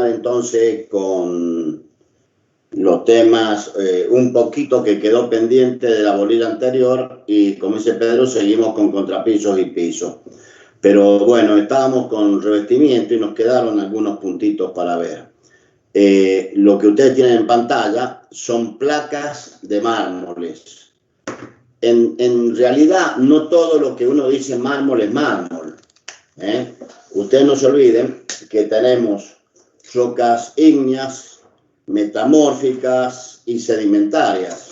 continuar entonces con los temas, un poquito que quedó pendiente de la bolilla anterior, y como dice Pedro, seguimos con contrapisos y pisos. Pero bueno, estábamos con revestimiento y nos quedaron algunos puntitos para ver. Lo que ustedes tienen en pantalla son placas de mármoles. En realidad, no todo lo que uno dice mármol es mármol. Ustedes no se olviden que tenemos rocas ígneas, metamórficas y sedimentarias.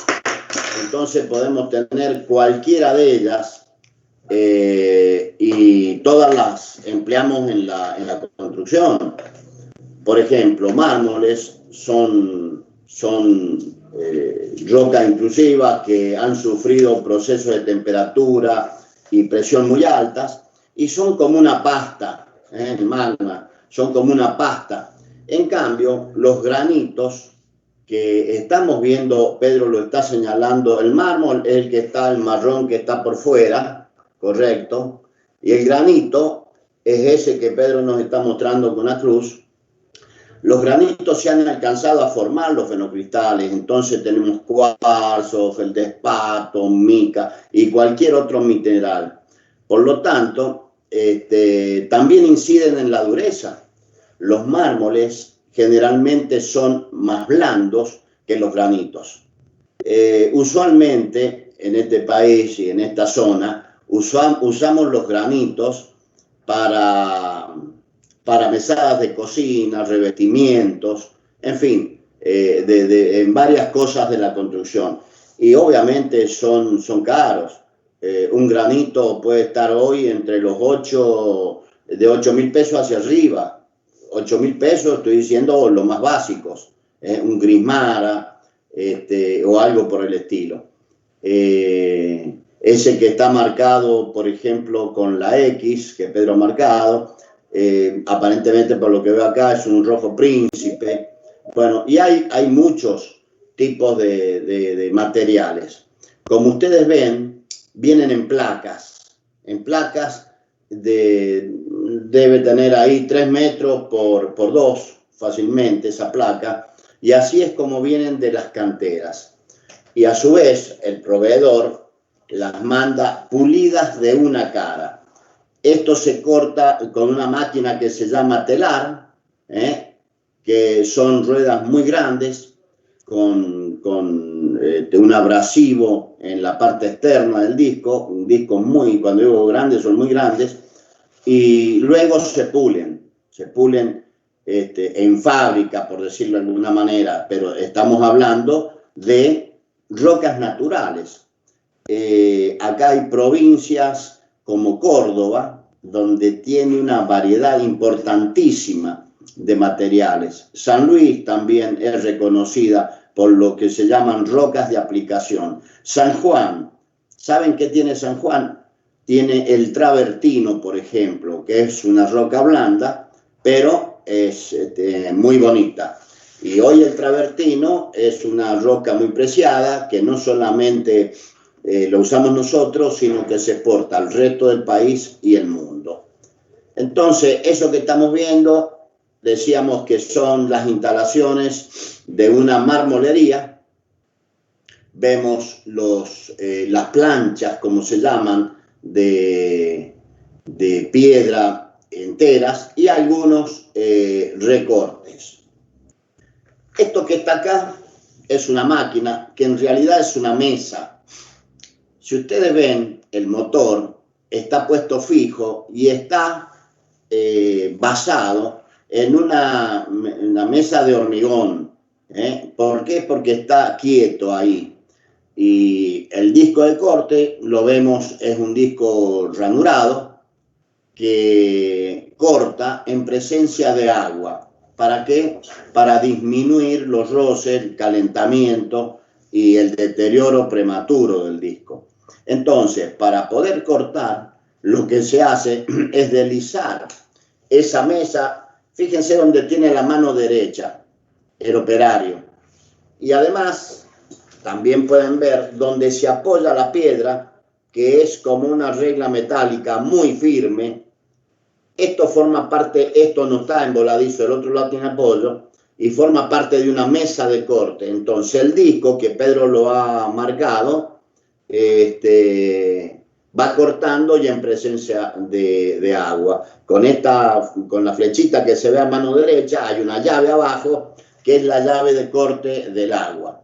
Entonces podemos tener cualquiera de ellas, y todas las empleamos en la construcción. Por ejemplo, mármoles son rocas intrusivas que han sufrido procesos de temperatura y presión muy altas y son como una pasta, el magma, son como una pasta. En cambio, los granitos que estamos viendo, Pedro lo está señalando, el mármol es el que está, el marrón que está por fuera, correcto, y el granito es ese que Pedro nos está mostrando con la cruz. Los granitos se han alcanzado a formar los fenocristales, entonces tenemos cuarzo, feldespato, mica y cualquier otro mineral. Por lo tanto, también inciden en la dureza. Los mármoles generalmente son más blandos que los granitos. Usualmente en este país y en esta zona usamos los granitos para mesadas de cocina, revestimientos, en fin, en varias cosas de la construcción. Y obviamente son caros. Un granito puede estar hoy entre los de 8.000 pesos hacia arriba. 8.000 pesos, estoy diciendo los más básicos, un Grismara o algo por el estilo. Ese que está marcado, por ejemplo, con la X, que Pedro ha marcado, aparentemente por lo que veo acá es un rojo príncipe. Bueno, y hay muchos tipos de materiales. Como ustedes ven, vienen en placas. En placas debe tener ahí 3 metros por 2 fácilmente esa placa. Y así es como vienen de las canteras. Y a su vez, el proveedor las manda pulidas de una cara. Esto se corta con una máquina que se llama telar, que son ruedas muy grandes con un abrasivo en la parte externa del disco, un disco cuando digo grandes, son muy grandes, y luego se pulen en fábrica, por decirlo de alguna manera, pero estamos hablando de rocas naturales. Acá hay provincias como Córdoba, donde tiene una variedad importantísima de materiales. San Luis también es reconocida por lo que se llaman rocas de aplicación. San Juan, ¿saben qué tiene San Juan? Tiene el travertino, por ejemplo, que es una roca blanda, pero es muy bonita. Y hoy el travertino es una roca muy preciada que no solamente lo usamos nosotros, sino que se exporta al resto del país y el mundo. Entonces, eso que estamos viendo, decíamos que son las instalaciones de una marmolería. Vemos las planchas, como se llaman, de piedra enteras y algunos recortes. Esto que está acá es una máquina que en realidad es una mesa. Si ustedes ven, el motor está puesto fijo y está basado en una mesa de hormigón. ¿Por qué? Porque está quieto ahí. Y el disco de corte, lo vemos, es un disco ranurado que corta en presencia de agua. ¿Para qué? Para disminuir los roces, el calentamiento y el deterioro prematuro del disco. Entonces, para poder cortar, lo que se hace es deslizar esa mesa. Fíjense donde tiene la mano derecha el operario. Y además, también pueden ver donde se apoya la piedra, que es como una regla metálica muy firme. esto forma parte, esto no está en voladizo, el otro lado tiene apoyo, y forma parte de una mesa de corte. Entonces el disco, que Pedro lo ha marcado, va cortando y en presencia de agua. Con la flechita que se ve a mano derecha, hay una llave abajo, que es la llave de corte del agua.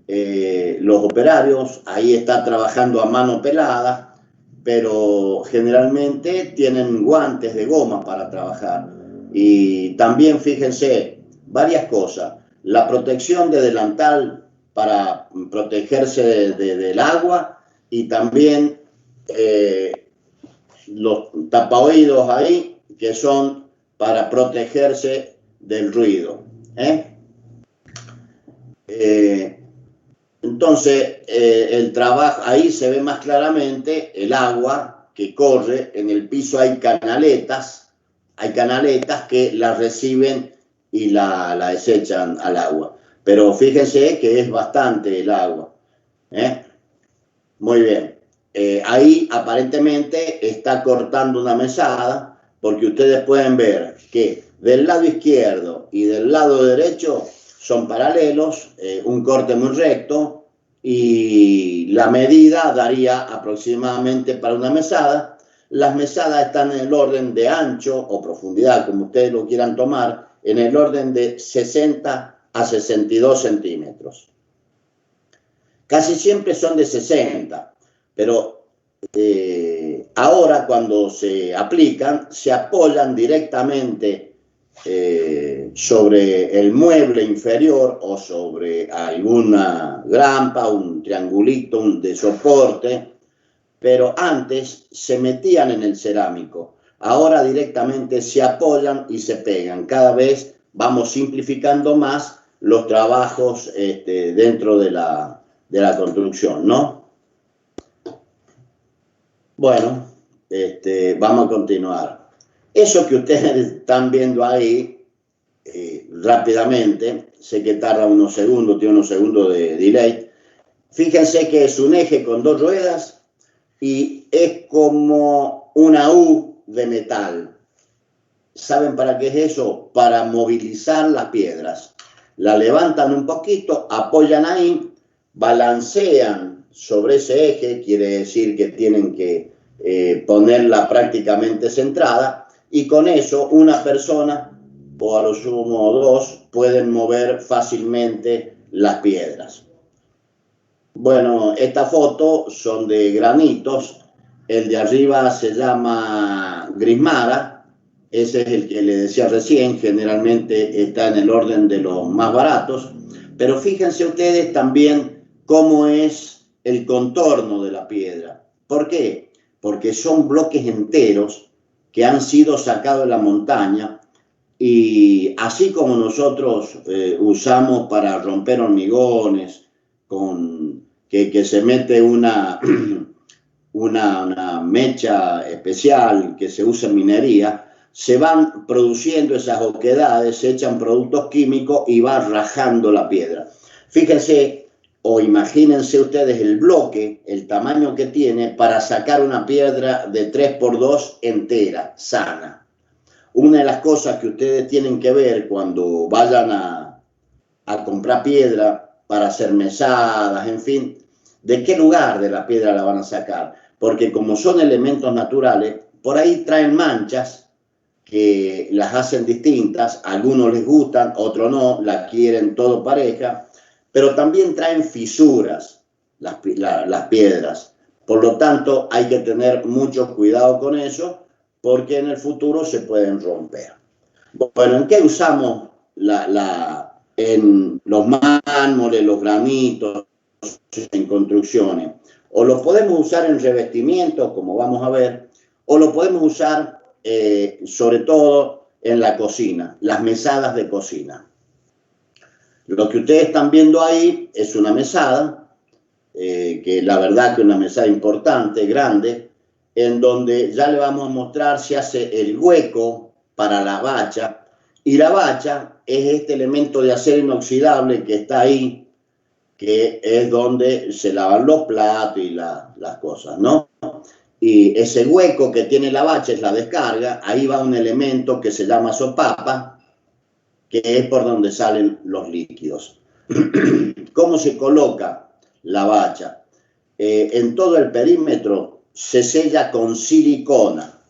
Los operarios, ahí está trabajando a mano pelada, pero generalmente tienen guantes de goma para trabajar. Y también fíjense varias cosas. La protección de delantal para protegerse del agua, y también los tapaoídos ahí, que son para protegerse del ruido. Entonces, el trabajo, ahí se ve más claramente el agua que corre. En el piso hay canaletas que la reciben y la desechan al agua. Pero fíjense que es bastante el agua. Muy bien. Ahí aparentemente está cortando una mesada, porque ustedes pueden ver que del lado izquierdo y del lado derecho son paralelos, un corte muy recto, y la medida daría aproximadamente para una mesada. Las mesadas están en el orden de ancho o profundidad, como ustedes lo quieran tomar, en el orden de 60 a 62 centímetros. Casi siempre son de 60, pero ahora cuando se aplican, se apoyan directamente sobre el mueble inferior o sobre alguna grampa, un triangulito de soporte, pero antes se metían en el cerámico. Ahora directamente se apoyan y se pegan. Cada vez vamos simplificando más los trabajos dentro de la construcción, ¿no? Bueno, vamos a continuar. Eso que ustedes están viendo ahí, rápidamente, sé que tarda unos segundos, tiene unos segundos de delay. Fíjense que es un eje con dos ruedas y es como una U de metal. ¿Saben para qué es eso? Para movilizar las piedras. La levantan un poquito, apoyan ahí, balancean sobre ese eje, quiere decir que tienen que ponerla prácticamente centrada, y con eso una persona, o a lo sumo dos, pueden mover fácilmente las piedras. Bueno, esta foto son de granitos. El de arriba se llama Grismara, ese es el que le decía recién, generalmente está en el orden de los más baratos, pero fíjense ustedes también cómo es el contorno de la piedra. ¿Por qué? Porque son bloques enteros que han sido sacados de la montaña, y así como nosotros usamos para romper hormigones, que se mete una mecha especial que se usa en minería, se van produciendo esas oquedades, se echan productos químicos y va rajando la piedra. Fíjense o imagínense ustedes el bloque, el tamaño que tiene para sacar una piedra de 3×2 entera, sana. Una de las cosas que ustedes tienen que ver cuando vayan a comprar piedra para hacer mesadas, en fin, de qué lugar de la piedra la van a sacar, porque como son elementos naturales, por ahí traen manchas que las hacen distintas, a algunos les gustan, otros no, la quieren todo pareja, pero también traen fisuras las piedras. Por lo tanto, hay que tener mucho cuidado con eso, porque en el futuro se pueden romper. Bueno, ¿en qué usamos en los mármoles, los granitos, en construcciones? O lo podemos usar en revestimientos, como vamos a ver, o lo podemos usar sobre todo en la cocina, las mesadas de cocina. Lo que ustedes están viendo ahí es una mesada, que la verdad que una mesada importante, grande, en donde ya le vamos a mostrar, se hace el hueco para la bacha, y la bacha es este elemento de acero inoxidable que está ahí, que es donde se lavan los platos y las cosas, ¿no? y ese hueco que tiene la bacha es la descarga, ahí va un elemento que se llama sopapa, que es por donde salen los líquidos. ¿Cómo se coloca la bacha? En todo el perímetro se sella con silicona,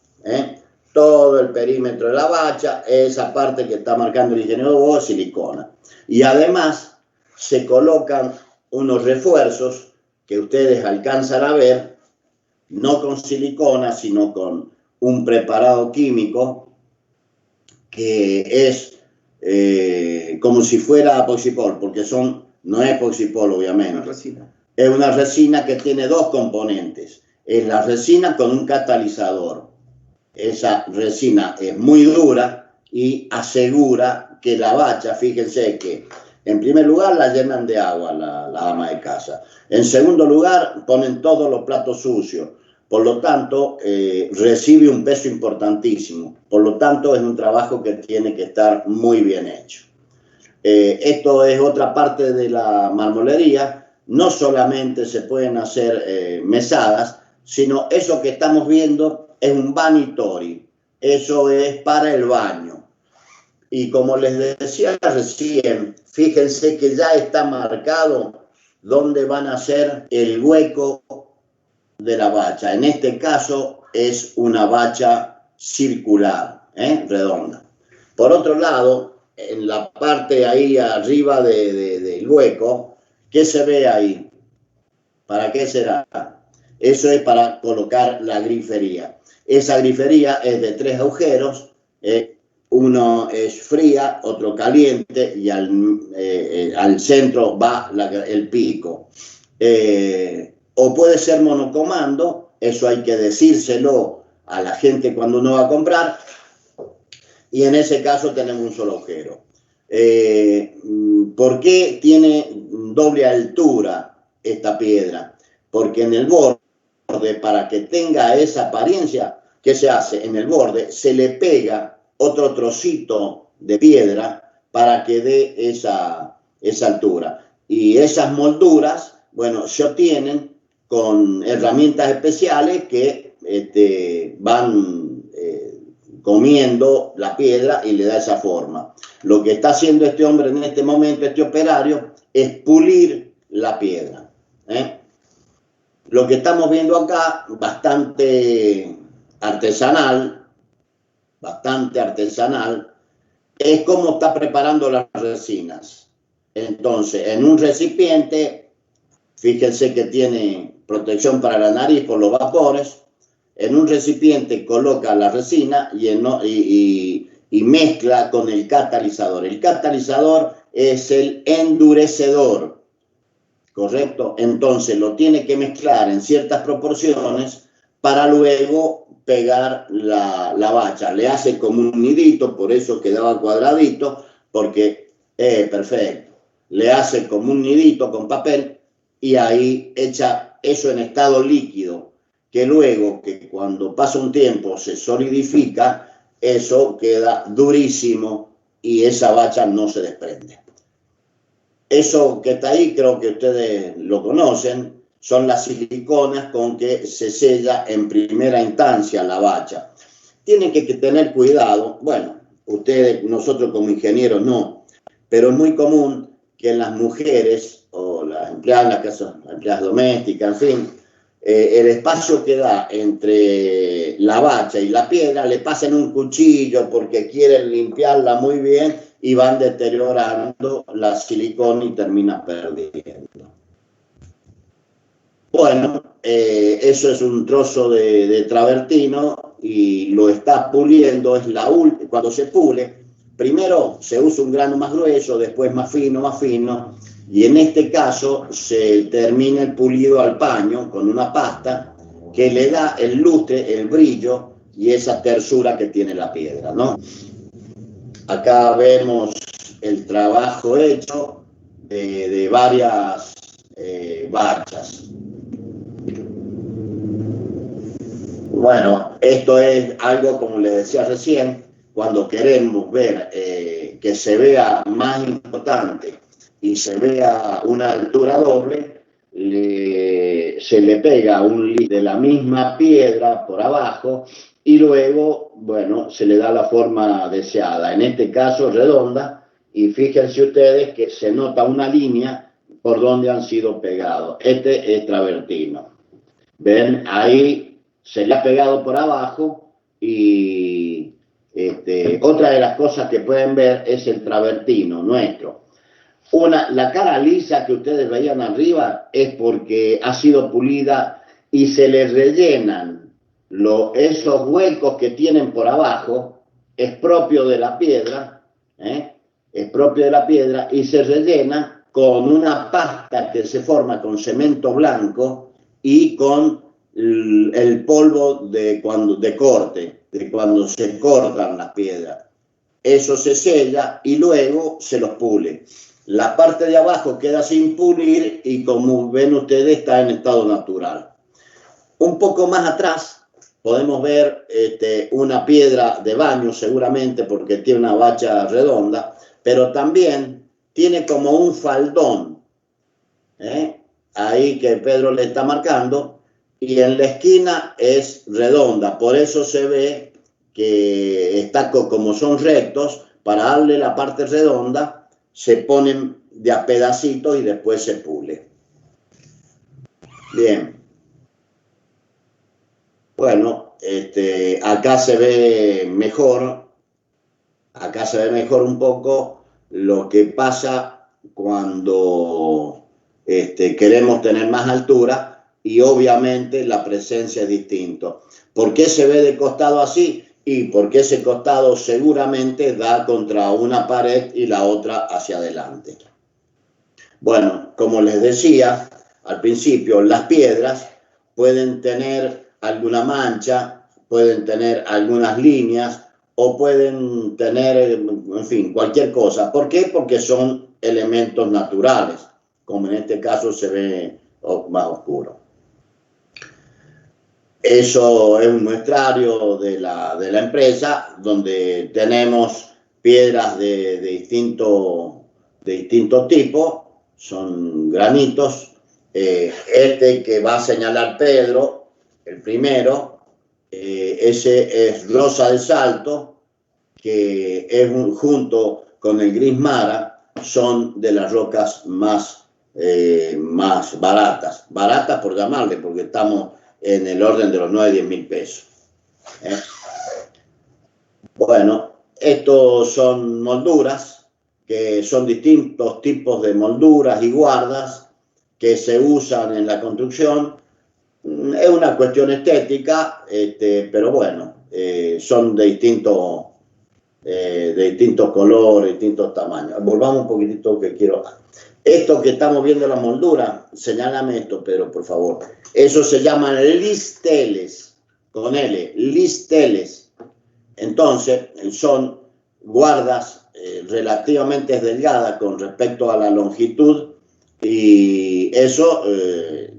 todo el perímetro de la bacha, esa parte que está marcando el ingeniero Boa, silicona. Y además se colocan unos refuerzos que ustedes alcanzan a ver, no con silicona, sino con un preparado químico que es como si fuera epoxipol, porque no es epoxipol obviamente. Es una resina que tiene dos componentes. Es la resina con un catalizador. Esa resina es muy dura y asegura que la bacha, fíjense que en primer lugar la llenan de agua la ama de casa. En segundo lugar ponen todos los platos sucios. Por lo tanto, recibe un peso importantísimo. Por lo tanto, es un trabajo que tiene que estar muy bien hecho. Esto es otra parte de la marmolería. No solamente se pueden hacer mesadas, sino eso que estamos viendo es un vanitori. Eso es para el baño. Y como les decía recién, fíjense que ya está marcado dónde van a ser el hueco de la bacha. En este caso es una bacha circular, redonda. Por otro lado, en la parte ahí arriba del hueco, ¿qué se ve ahí? ¿Para qué será? Eso es para colocar la grifería. Esa grifería es de 3 agujeros, uno es fría, otro caliente y al centro va el pico. O puede ser monocomando, eso hay que decírselo a la gente cuando uno va a comprar, y en ese caso tenemos un solo agujero. ¿Por qué tiene doble altura esta piedra? Porque en el borde, para que tenga esa apariencia, ¿qué se hace? En el borde se le pega otro trocito de piedra para que dé esa altura. Y esas molduras, bueno, se obtienen con herramientas especiales que van comiendo la piedra y le da esa forma. Lo que está haciendo este hombre en este momento, este operario, es pulir la piedra. Lo que estamos viendo acá, bastante artesanal, es cómo está preparando las resinas. Entonces, en un recipiente, fíjense que tiene protección para la nariz por los vapores. En un recipiente coloca la resina y mezcla con el catalizador. El catalizador es el endurecedor, ¿correcto? Entonces lo tiene que mezclar en ciertas proporciones para luego pegar la bacha. Le hace como un nidito, por eso quedaba cuadradito, porque perfecto. Le hace como un nidito con papel y ahí echa eso en estado líquido, que luego, que cuando pasa un tiempo se solidifica, eso queda durísimo y esa bacha no se desprende. Eso que está ahí, creo que ustedes lo conocen, son las siliconas con que se sella en primera instancia la bacha. Tienen que tener cuidado, bueno, ustedes, nosotros como ingenieros no, pero es muy común que las mujeres o las empleadas, las casas, empleadas domésticas, en fin, el espacio que da entre la bacha y la piedra le pasen un cuchillo porque quieren limpiarla muy bien y van deteriorando la silicona y terminan perdiendo. Bueno, eso es un trozo de travertino y lo está puliendo. Cuando se pule, primero se usa un grano más grueso, después más fino, y en este caso se termina el pulido al paño con una pasta que le da el lustre, el brillo y esa tersura que tiene la piedra, ¿no? Acá vemos el trabajo hecho de varias bachas. Bueno, esto es algo, como les decía recién, cuando queremos ver que se vea más importante y se vea una altura doble, se le pega un lis de la misma piedra por abajo y luego, bueno, se le da la forma deseada, en este caso redonda, y fíjense ustedes que se nota una línea por donde han sido pegados. Este es travertino. ¿Ven? Ahí se le ha pegado por abajo y otra de las cosas que pueden ver es el travertino nuestro. La cara lisa que ustedes veían arriba es porque ha sido pulida y se le rellenan esos huecos que tienen por abajo, es propio de la piedra, es propio de la piedra y se rellena con una pasta que se forma con cemento blanco y con el polvo de corte, de cuando se cortan las piedras. Eso se sella y luego se los pule. La parte de abajo queda sin pulir y, como ven ustedes, está en estado natural. Un poco más atrás podemos ver una piedra de baño, seguramente porque tiene una bacha redonda, pero también tiene como un faldón, ahí que Pedro le está marcando, y en la esquina es redonda, por eso se ve que está como son rectos. Para darle la parte redonda se ponen de a pedacitos y después se pule. Bien. Bueno, acá se ve mejor. Acá se ve mejor un poco lo que pasa cuando queremos tener más altura y obviamente la presencia es distinta. ¿Por qué se ve de costado así? Y porque ese costado seguramente da contra una pared y la otra hacia adelante. Bueno, como les decía al principio, las piedras pueden tener alguna mancha, pueden tener algunas líneas o pueden tener, en fin, cualquier cosa. ¿Por qué? Porque son elementos naturales, como en este caso se ve más oscuro. Eso es un muestrario de la empresa donde tenemos piedras de distinto tipo, son granitos. Este que va a señalar Pedro, el primero, ese es Rosa del Salto, que es junto con el gris Mara, son de las rocas más baratas. Baratas por llamarle, porque estamos en el orden de los 9-10 mil pesos. Bueno, estos son molduras, que son distintos tipos de molduras y guardas que se usan en la construcción. Es una cuestión estética, pero bueno, son de distintos colores, distintos tamaños. Volvamos un poquitito que quiero. Esto que estamos viendo, la moldura, señálame esto, Pedro, por favor. Eso se llaman listeles, con L, listeles. Entonces, son guardas relativamente delgadas con respecto a la longitud y eso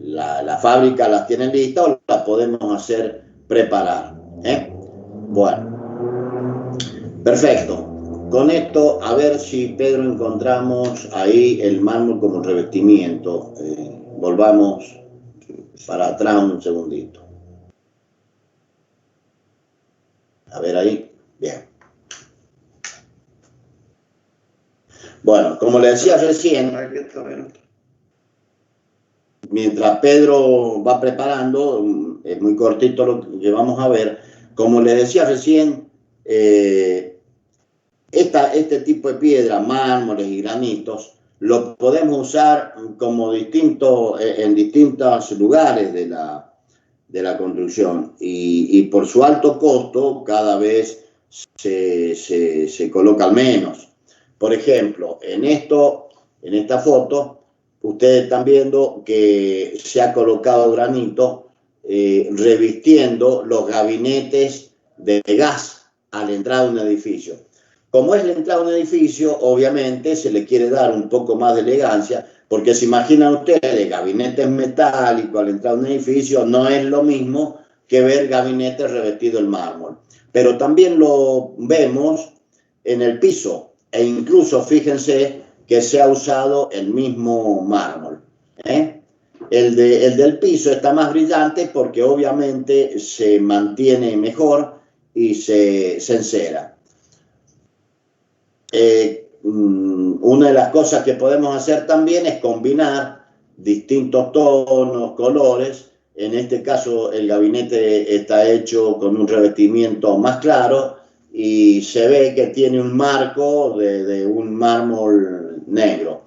la fábrica las tiene lista o las podemos hacer preparar. Bueno, perfecto. Con esto, a ver si, Pedro, encontramos ahí el mármol como revestimiento. Volvamos para atrás un segundito. A ver ahí. Bien. Bueno, como le decía recién, mientras Pedro va preparando, es muy cortito lo que vamos a ver. Como le decía recién, este tipo de piedra, mármoles y granitos, lo podemos usar como en distintos lugares de la construcción y por su alto costo cada vez se colocan menos. Por ejemplo, en esta foto, ustedes están viendo que se ha colocado granito revistiendo los gabinetes de gas a la entrada de un edificio. Como es la entrada de un edificio, obviamente se le quiere dar un poco más de elegancia, porque se imaginan ustedes gabinetes metálicos a la entrada de un edificio, no es lo mismo que ver gabinetes revestidos en mármol. Pero también lo vemos en el piso, e incluso fíjense que se ha usado el mismo mármol. El del piso está más brillante porque obviamente se mantiene mejor y se encera. Una de las cosas que podemos hacer también es combinar distintos tonos, colores. En este caso el gabinete está hecho con un revestimiento más claro y se ve que tiene un marco de un mármol negro.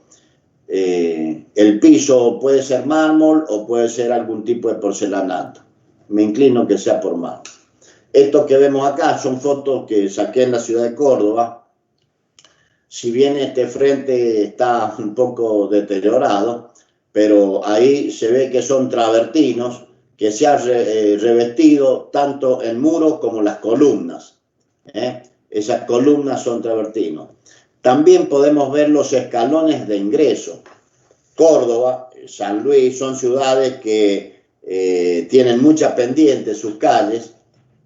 El piso puede ser mármol o puede ser algún tipo de porcelanato. Me inclino que sea por mármol. Estos que vemos acá son fotos que saqué en la ciudad de Córdoba. Si bien este frente está un poco deteriorado, pero ahí se ve que son travertinos que se han revestido tanto el muro como las columnas. Esas columnas son travertinos. También podemos ver los escalones de ingreso. Córdoba, San Luis son ciudades que tienen mucha pendiente sus calles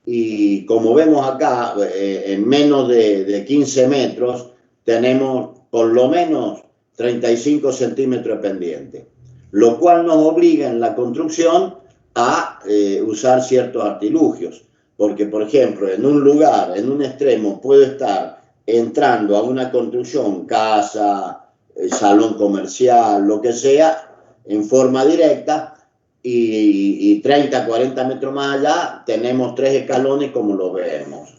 y como vemos acá, en menos de 15 metros tenemos por lo menos 35 centímetros de pendiente, lo cual nos obliga en la construcción a usar ciertos artilugios, porque por ejemplo en un lugar, en un extremo puedo estar entrando a una construcción, casa, salón comercial, lo que sea, en forma directa y 30, 40 metros más allá tenemos 3 escalones como lo vemos.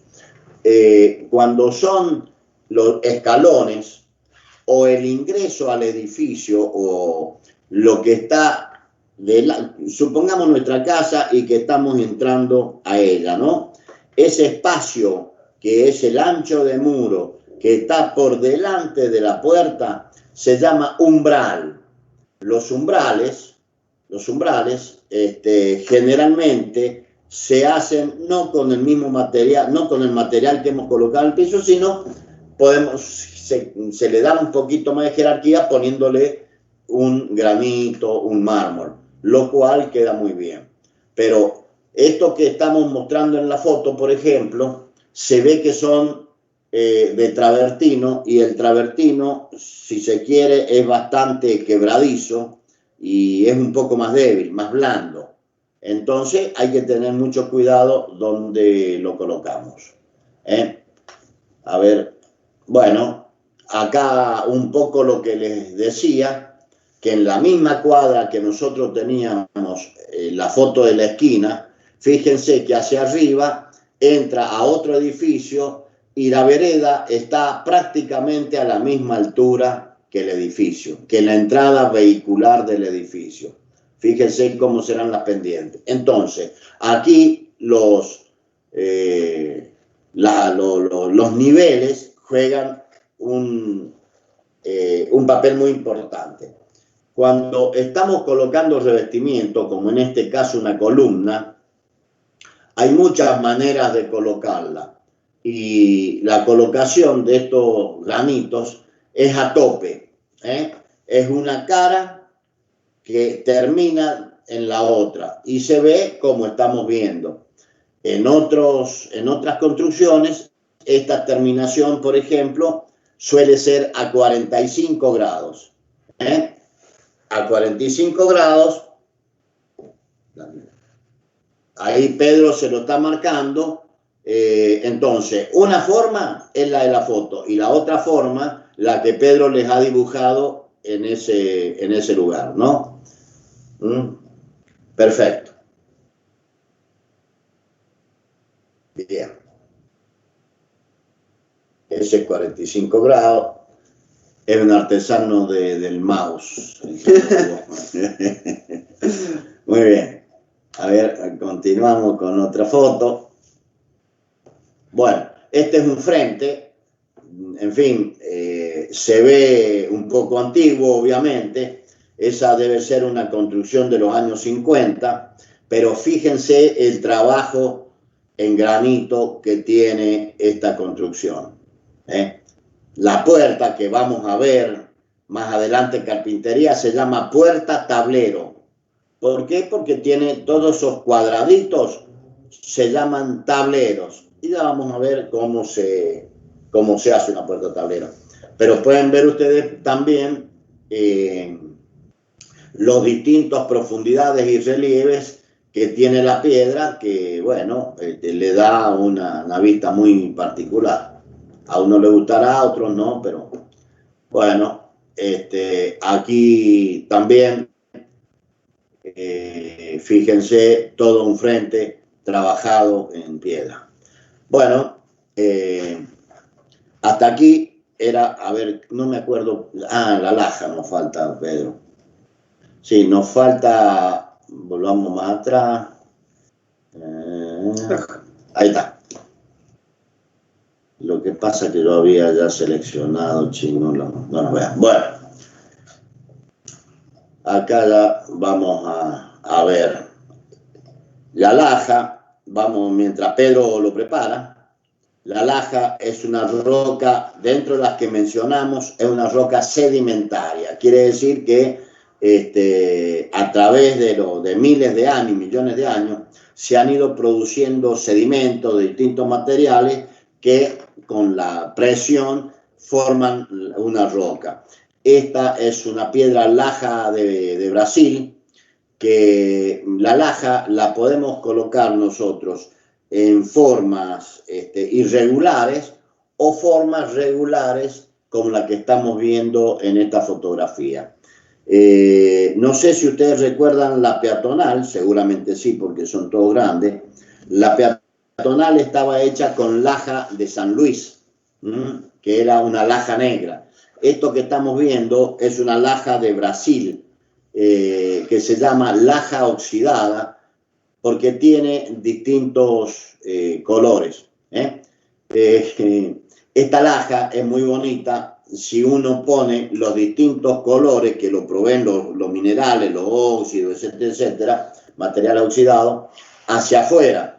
Cuando son los escalones o el ingreso al edificio o lo que está, supongamos nuestra casa y que estamos entrando a ella, ¿no? Ese espacio que es el ancho de muro que está por delante de la puerta se llama umbral. Los umbrales generalmente se hacen no con el mismo material, no con el material que hemos colocado en el piso, sino se le da un poquito más de jerarquía poniéndole un granito, un mármol, lo cual queda muy bien. Pero esto que estamos mostrando en la foto, por ejemplo, se ve que son de travertino, y el travertino, si se quiere, es bastante quebradizo y es un poco más débil, más blando. Entonces hay que tener mucho cuidado donde lo colocamos. A ver, bueno, acá un poco lo que les decía, que en la misma cuadra que nosotros teníamos la foto de la esquina, fíjense que hacia arriba entra a otro edificio y la vereda está prácticamente a la misma altura que el edificio, que la entrada vehicular del edificio. Fíjense cómo serán las pendientes. Entonces, aquí los niveles juegan un papel muy importante. Cuando estamos colocando revestimiento, como en este caso una columna, hay muchas maneras de colocarla. Y la colocación de estos granitos es a tope. Es una cara que termina en la otra y se ve como estamos viendo. En otras construcciones, esta terminación, por ejemplo, suele ser a 45 grados. A 45 grados, ahí Pedro se lo está marcando. Entonces, una forma es la de la foto y la otra forma, la que Pedro les ha dibujado en ese lugar, ¿no? Perfecto. Bien. Ese es 45 grados. Es un artesano del mouse. Muy bien. A ver, continuamos con otra foto. Bueno, este es un frente. En fin, se ve un poco antiguo, obviamente. Esa debe ser una construcción de los años 50, pero fíjense el trabajo en granito que tiene esta construcción. La puerta que vamos a ver más adelante en carpintería se llama puerta tablero. ¿Por qué? Porque tiene todos esos cuadraditos, se llaman tableros. Y ya vamos a ver cómo se hace una puerta tablero. Pero pueden ver ustedes también los distintas profundidades y relieves que tiene la piedra, que bueno, le da una vista muy particular. A uno le gustará, a otros no, pero bueno, aquí también, fíjense, todo un frente trabajado en piedra. Bueno, hasta aquí era, a ver, no me acuerdo, la laja nos falta, Pedro. Sí, nos falta, volvamos más atrás. Ahí está. Lo que pasa es que yo había ya seleccionado, chino, no lo vean. Bueno, acá ya vamos a ver la laja. Vamos, mientras Pedro lo prepara. La laja es una roca, dentro de las que mencionamos, es una roca sedimentaria. Quiere decir que a través de miles de años, millones de años, se han ido produciendo sedimentos de distintos materiales que con la presión forman una roca. Esta es una piedra laja de Brasil, que la laja la podemos colocar nosotros en formas irregulares o formas regulares como la que estamos viendo en esta fotografía. No sé si ustedes recuerdan la peatonal, seguramente sí, porque son todos grandes. La peatonal estaba hecha con laja de San Luis, que era una laja negra. Esto que estamos viendo es una laja de Brasil, que se llama laja oxidada, porque tiene distintos colores. Esta laja es muy bonita si uno pone los distintos colores que lo proveen los minerales, los óxidos, etcétera, etcétera, material oxidado, hacia afuera.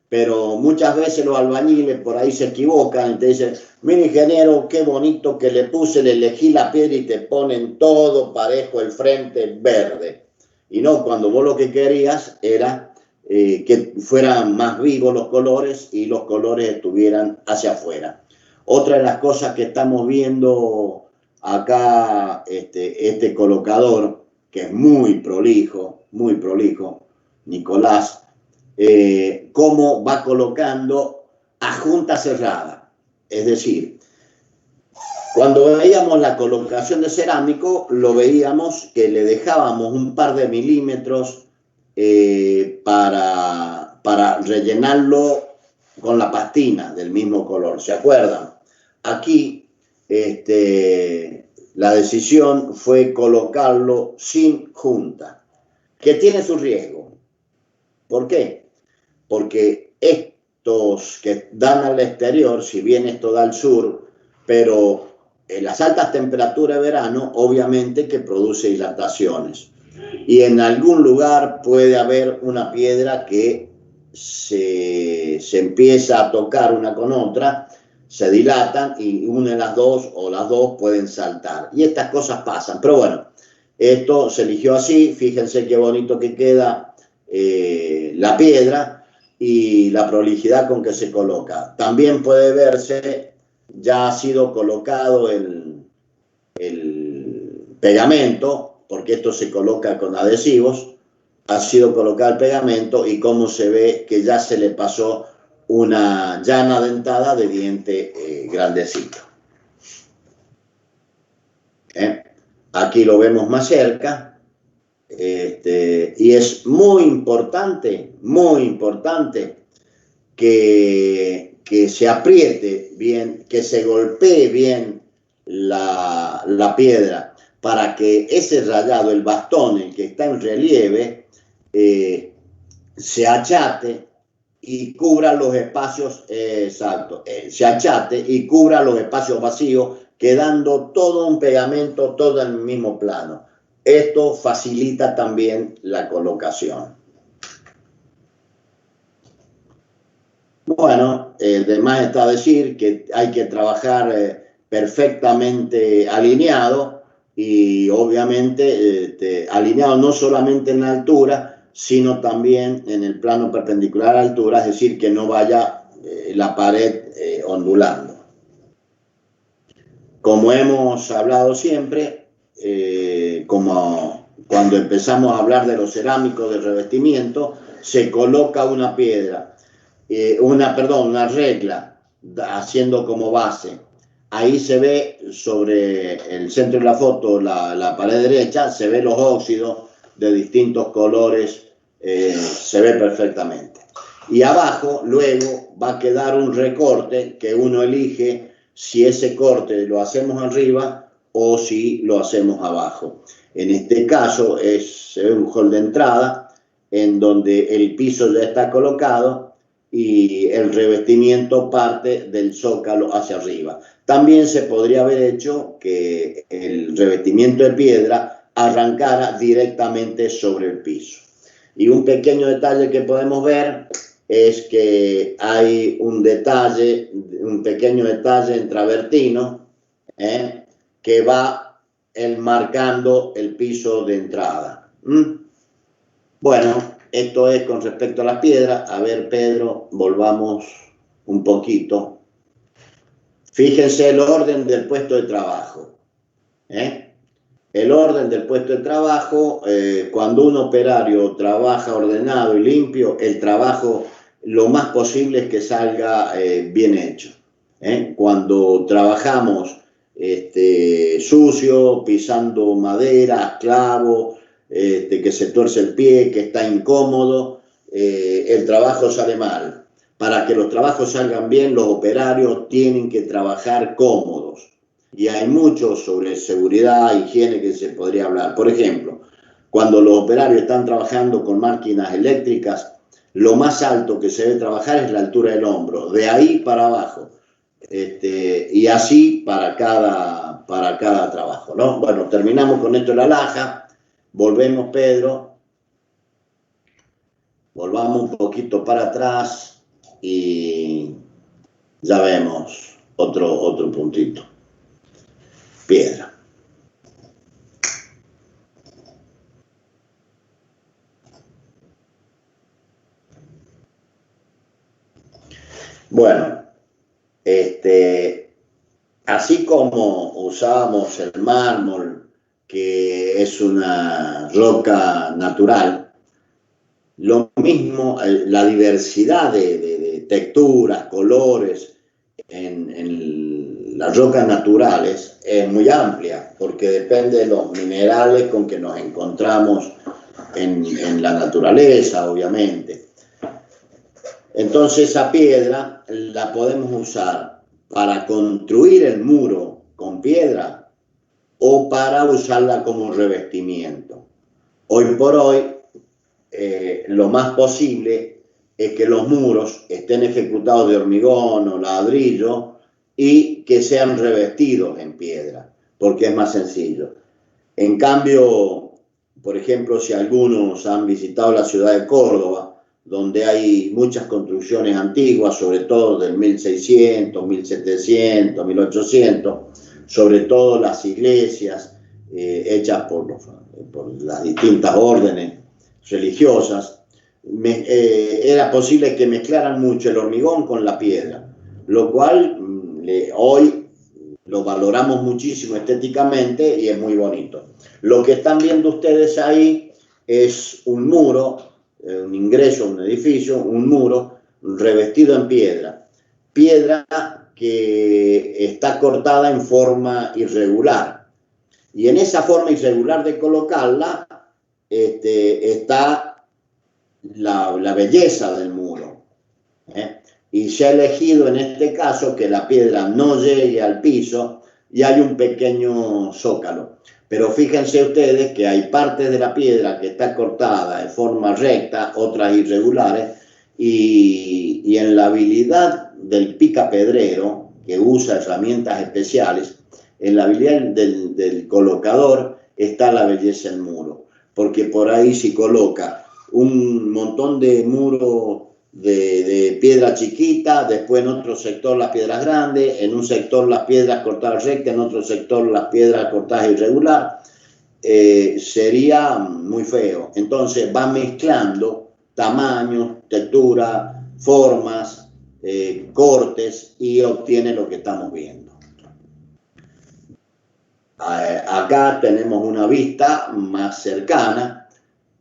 Pero muchas veces los albañiles por ahí se equivocan y te dicen: mira, ingeniero, qué bonito que le puse, le elegí la piedra y te ponen todo parejo, el frente verde. Y no, cuando vos lo que querías era que fueran más vivos los colores y los colores estuvieran hacia afuera. Otra de las cosas que estamos viendo acá, este colocador, que es muy prolijo, Nicolás, cómo va colocando a junta cerrada. Es decir, cuando veíamos la colocación de cerámico, lo veíamos que le dejábamos un par de milímetros para rellenarlo con la pastina del mismo color. ¿Se acuerdan? Aquí la decisión fue colocarlo sin junta, que tiene su riesgo. ¿Por qué? Porque estos que dan al exterior, si bien esto da al sur, pero en las altas temperaturas de verano, obviamente que produce hidrataciones. Y en algún lugar puede haber una piedra que se empieza a tocar una con otra, se dilatan y una de las dos o las dos pueden saltar. Y estas cosas pasan. Pero bueno, esto se eligió así. Fíjense qué bonito que queda la piedra y la prolijidad con que se coloca. También puede verse, ya ha sido colocado el pegamento, porque esto se coloca con adhesivos, ha sido colocado el pegamento y cómo se ve que ya se le pasó una llana dentada de diente grandecito. Aquí lo vemos más cerca, y es muy importante que se apriete bien, que se golpee bien la piedra, para que ese rayado, el bastón, el que está en relieve, se achate y cubra los espacios, se achate y cubra los espacios vacíos, quedando todo un pegamento, todo en el mismo plano. Esto facilita también la colocación. Bueno, además está decir que hay que trabajar perfectamente alineado, y obviamente alineado no solamente en la altura, sino también en el plano perpendicular a la altura, es decir, que no vaya la pared ondulando. Como hemos hablado siempre, como cuando empezamos a hablar de los cerámicos de revestimiento, se coloca una piedra, una regla, haciendo como base. Ahí se ve sobre el centro de la foto, la pared derecha, se ve los óxidos de distintos colores, se ve perfectamente. Y abajo luego va a quedar un recorte que uno elige si ese corte lo hacemos arriba o si lo hacemos abajo. En este caso se ve un hall de entrada en donde el piso ya está colocado y el revestimiento parte del zócalo hacia arriba. También se podría haber hecho que el revestimiento de piedra arrancara directamente sobre el piso. Y un pequeño detalle que podemos ver es que hay un pequeño detalle en travertino que va marcando el piso de entrada. Bueno, esto es con respecto a las piedras. A ver, Pedro, volvamos un poquito. Fíjense el orden del puesto de trabajo. El orden del puesto de trabajo, cuando un operario trabaja ordenado y limpio, el trabajo lo más posible es que salga bien hecho. Cuando trabajamos sucio, pisando madera, clavo, que se tuerce el pie, que está incómodo, el trabajo sale mal. Para que los trabajos salgan bien, los operarios tienen que trabajar cómodos. Y hay mucho sobre seguridad, higiene que se podría hablar. Por ejemplo, cuando los operarios están trabajando con máquinas eléctricas, lo más alto que se debe trabajar es la altura del hombro, de ahí para abajo. Y así para cada trabajo, ¿no? Bueno, terminamos con esto de la laja. Volvemos, Pedro. Volvamos un poquito para atrás y ya vemos otro puntito. Piedra. Bueno, así como usábamos el mármol, que es una roca natural, lo mismo, la diversidad de texturas, colores en las rocas naturales es muy amplia, porque depende de los minerales con que nos encontramos en la naturaleza, obviamente. Entonces esa piedra la podemos usar para construir el muro con piedra o para usarla como revestimiento. Hoy por hoy, lo más posible es que los muros estén ejecutados de hormigón o ladrillo y que sean revestidos en piedra, porque es más sencillo. En cambio, por ejemplo, si algunos han visitado la ciudad de Córdoba, donde hay muchas construcciones antiguas, sobre todo del 1600, 1700, 1800, sobre todo las iglesias hechas por las distintas órdenes religiosas, era posible que mezclaran mucho el hormigón con la piedra, lo cual hoy lo valoramos muchísimo estéticamente y es muy bonito. Lo que están viendo ustedes ahí es un muro, un ingreso a un edificio, un muro revestido en piedra. Piedra que está cortada en forma irregular. Y en esa forma irregular de colocarla está la belleza del muro. Y se ha elegido en este caso que la piedra no llegue al piso y hay un pequeño zócalo. Pero fíjense ustedes que hay partes de la piedra que está cortada de forma recta, otras irregulares, y en la habilidad del picapedrero, que usa herramientas especiales, en la habilidad del colocador está la belleza del muro. Porque por ahí si coloca un montón de muro de piedra chiquita, después en otro sector las piedras grandes, en un sector las piedras cortadas rectas, en otro sector las piedras cortadas irregular, sería muy feo. Entonces va mezclando tamaños, textura, formas, cortes y obtiene lo que estamos viendo. Acá tenemos una vista más cercana.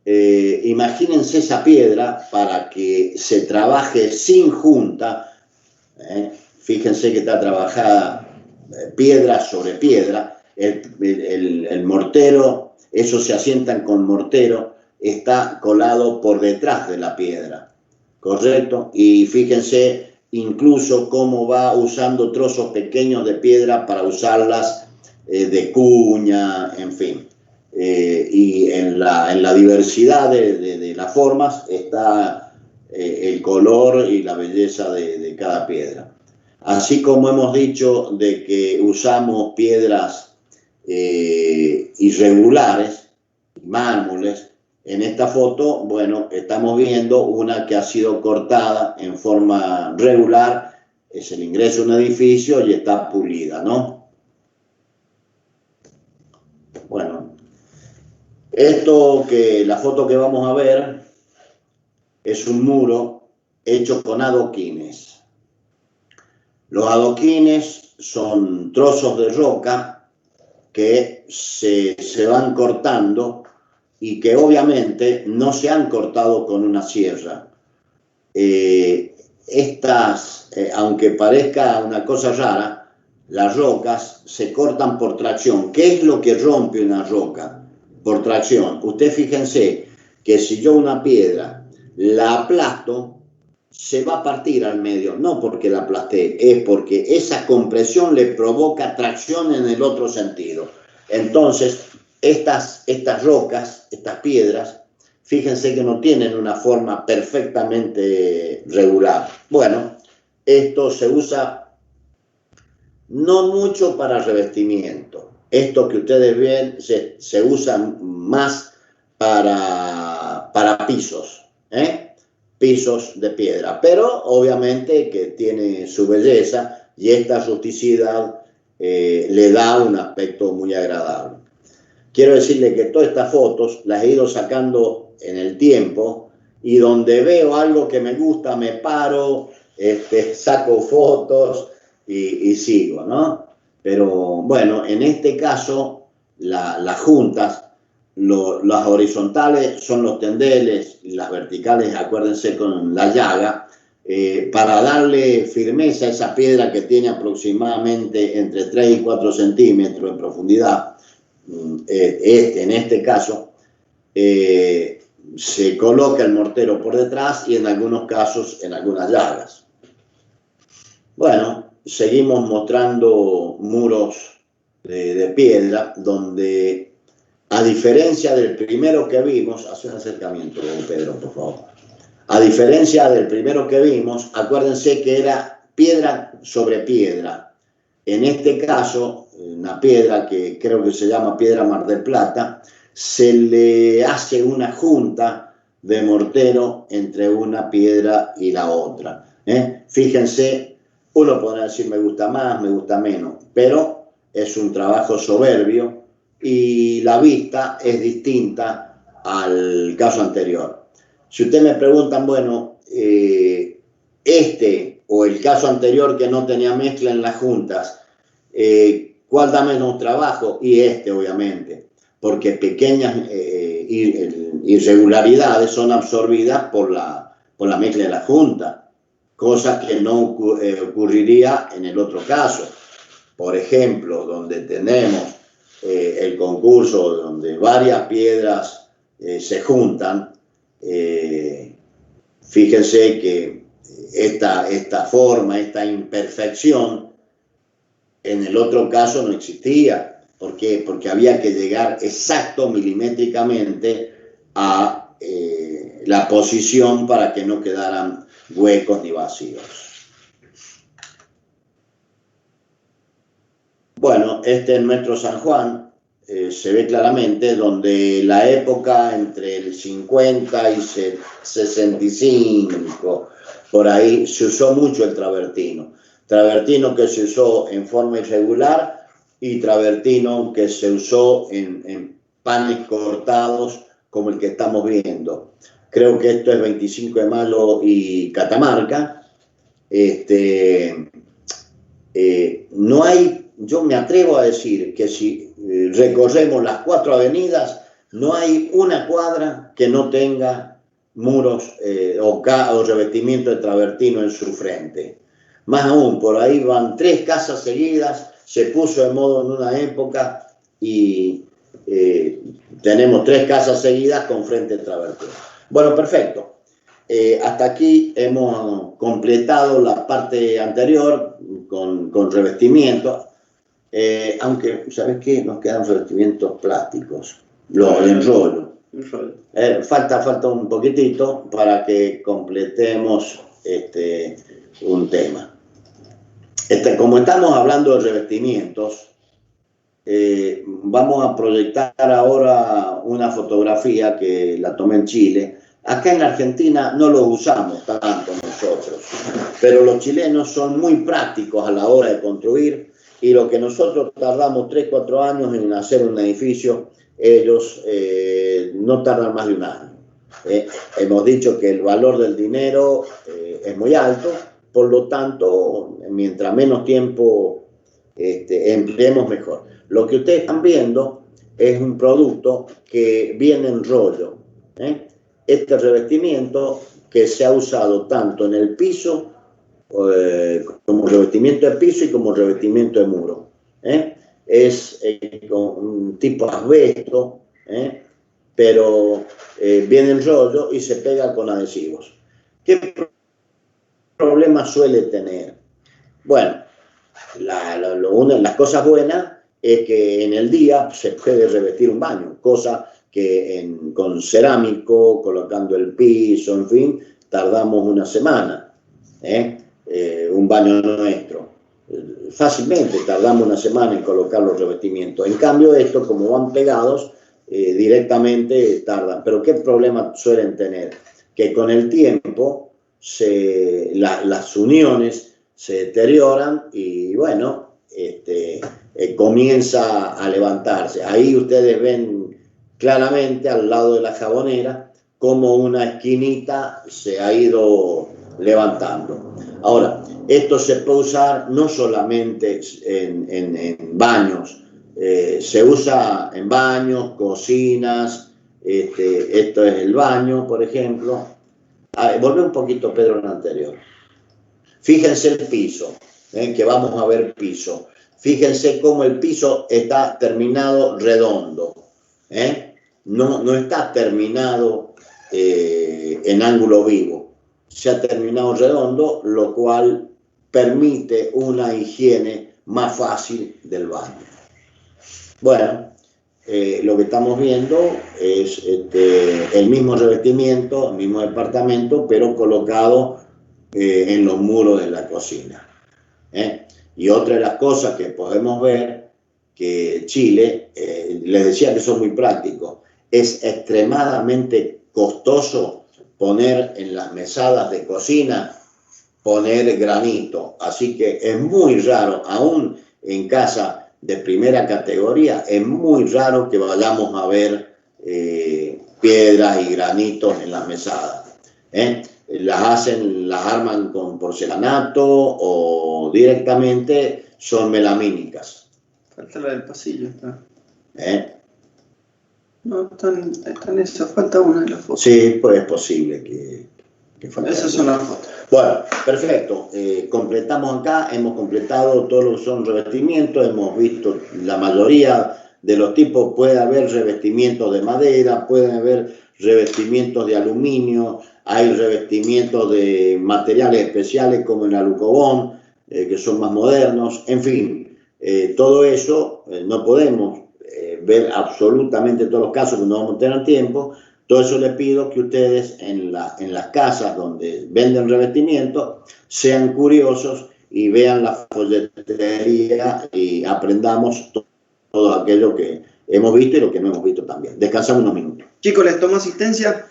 Imagínense esa piedra para que se trabaje sin junta. Fíjense que está trabajada piedra sobre piedra. El mortero, esos se asientan con mortero, está colado por detrás de la piedra, ¿correcto? Y fíjense incluso cómo va usando trozos pequeños de piedra para usarlas de cuña, en fin. Y en la diversidad de las formas está el color y la belleza de cada piedra. Así como hemos dicho de que usamos piedras irregulares, mármoles, en esta foto, bueno, estamos viendo una que ha sido cortada en forma regular, es el ingreso a un edificio y está pulida, ¿no? Bueno, la foto que vamos a ver es un muro hecho con adoquines. Los adoquines son trozos de roca que se van cortando y que obviamente no se han cortado con una sierra. Aunque parezca una cosa rara, las rocas se cortan por tracción. ¿Qué es lo que rompe una roca? Por tracción. Usted fíjense que si yo una piedra la aplasto, se va a partir al medio, no porque la aplasté, es porque esa compresión le provoca tracción en el otro sentido. Entonces, estas rocas, estas piedras, fíjense que no tienen una forma perfectamente regular. Bueno, esto se usa no mucho para revestimiento. Esto que ustedes ven se usa más para pisos, pisos de piedra, pero obviamente que tiene su belleza y esta rusticidad le da un aspecto muy agradable. Quiero decirle que todas estas fotos las he ido sacando en el tiempo y donde veo algo que me gusta me paro, saco fotos y sigo, ¿no? Pero bueno, en este caso las juntas, las horizontales son los tendeles y las verticales, acuérdense, con la llaga, para darle firmeza a esa piedra que tiene aproximadamente entre 3 y 4 centímetros en profundidad. En este caso se coloca el mortero por detrás y en algunos casos en algunas llagas. Bueno, seguimos mostrando muros de piedra donde, a diferencia del primero que vimos, hace un acercamiento, Pedro, por favor. A diferencia del primero que vimos, acuérdense que era piedra sobre piedra. En este caso, una piedra que creo que se llama piedra Mar del Plata, se le hace una junta de mortero entre una piedra y la otra. Fíjense, uno podrá decir me gusta más, me gusta menos, pero es un trabajo soberbio y la vista es distinta al caso anterior. Si ustedes me preguntan, bueno, o el caso anterior que no tenía mezcla en las juntas, ¿cuál da menos trabajo? Y obviamente, porque pequeñas irregularidades son absorbidas por la mezcla de la junta, cosa que no ocurriría en el otro caso. Por ejemplo, donde tenemos el concurso donde varias piedras se juntan, fíjense que esta forma, esta imperfección, en el otro caso no existía. ¿Por qué? Porque había que llegar exacto milimétricamente a la posición para que no quedaran huecos ni vacíos. Bueno, este es nuestro San Juan, se ve claramente donde la época entre el 50 y 65, por ahí se usó mucho el travertino. Travertino que se usó en forma irregular y travertino que se usó en panes cortados como el que estamos viendo. Creo que esto es 25 de Mayo y Catamarca. No hay, yo me atrevo a decir que si recorremos las 4 avenidas, no hay una cuadra que no tenga muros o revestimiento de travertino en su frente. Más aún, por ahí van 3 casas seguidas, se puso de moda en una época y tenemos 3 casas seguidas con frente de travertino. Bueno, perfecto. Hasta aquí hemos completado la parte anterior con revestimiento. Aunque, ¿sabes qué? Nos quedan revestimientos plásticos, los enrollo. Falta un poquitito para que completemos un tema. Como estamos hablando de revestimientos, vamos a proyectar ahora una fotografía que la tomé en Chile. Acá en Argentina no lo usamos tanto nosotros, pero los chilenos son muy prácticos a la hora de construir. Y lo que nosotros tardamos 3, 4 años en hacer un edificio, ellos no tardan más de un año. Hemos dicho que el valor del dinero es muy alto, por lo tanto, mientras menos tiempo empleemos, mejor. Lo que ustedes están viendo es un producto que viene en rollo. Este revestimiento que se ha usado tanto en el piso, como revestimiento de piso y como revestimiento de muro. Es con un tipo asbesto, pero viene en rollo y se pega con adhesivos. ¿Qué problema suele tener? Bueno, una de las cosas buenas es que en el día se puede revestir un baño, cosa que con cerámico, colocando el piso, en fin, tardamos una semana. Un baño nuestro. Fácilmente tardamos una semana en colocar los revestimientos. En cambio, estos, como van pegados, directamente tardan. Pero ¿qué problema suelen tener? Que con el tiempo las uniones se deterioran y, bueno, comienza a levantarse. Ahí ustedes ven claramente al lado de la jabonera como una esquinita se ha ido levantando. Ahora, esto se puede usar no solamente en baños, se usa en baños, cocinas. Esto es el baño, por ejemplo. Volvé un poquito, Pedro, en el anterior. Fíjense el piso, que vamos a ver piso. Fíjense cómo el piso está terminado redondo. No está terminado en ángulo vivo. Se ha terminado redondo, lo cual permite una higiene más fácil del baño. Bueno, lo que estamos viendo es el mismo revestimiento, el mismo departamento, pero colocado en los muros de la cocina. Y otra de las cosas que podemos ver, que Chile, les decía que son muy prácticos, es extremadamente costoso poner en las mesadas de cocina, poner granito. Así que es muy raro, aún en casa de primera categoría, es muy raro que vayamos a ver piedras y granitos en las mesadas. Las arman con porcelanato o directamente son melamínicas. Falta la del pasillo, está. No, están esas, falta una de las fotos. Sí, pues es posible que falte. Esas son las fotos. Bueno, perfecto. Completamos acá, hemos completado todo lo que son revestimientos, hemos visto la mayoría de los tipos. Puede haber revestimientos de madera, puede haber revestimientos de aluminio, hay revestimientos de materiales especiales como el alucobón, que son más modernos, en fin, todo eso no podemos ver absolutamente todos los casos, que no vamos a tener tiempo. Todo eso les pido que ustedes en las casas donde venden revestimiento sean curiosos y vean la folletería y aprendamos todo aquello que hemos visto y lo que no hemos visto también. Descansamos unos minutos. Chicos, les tomo asistencia.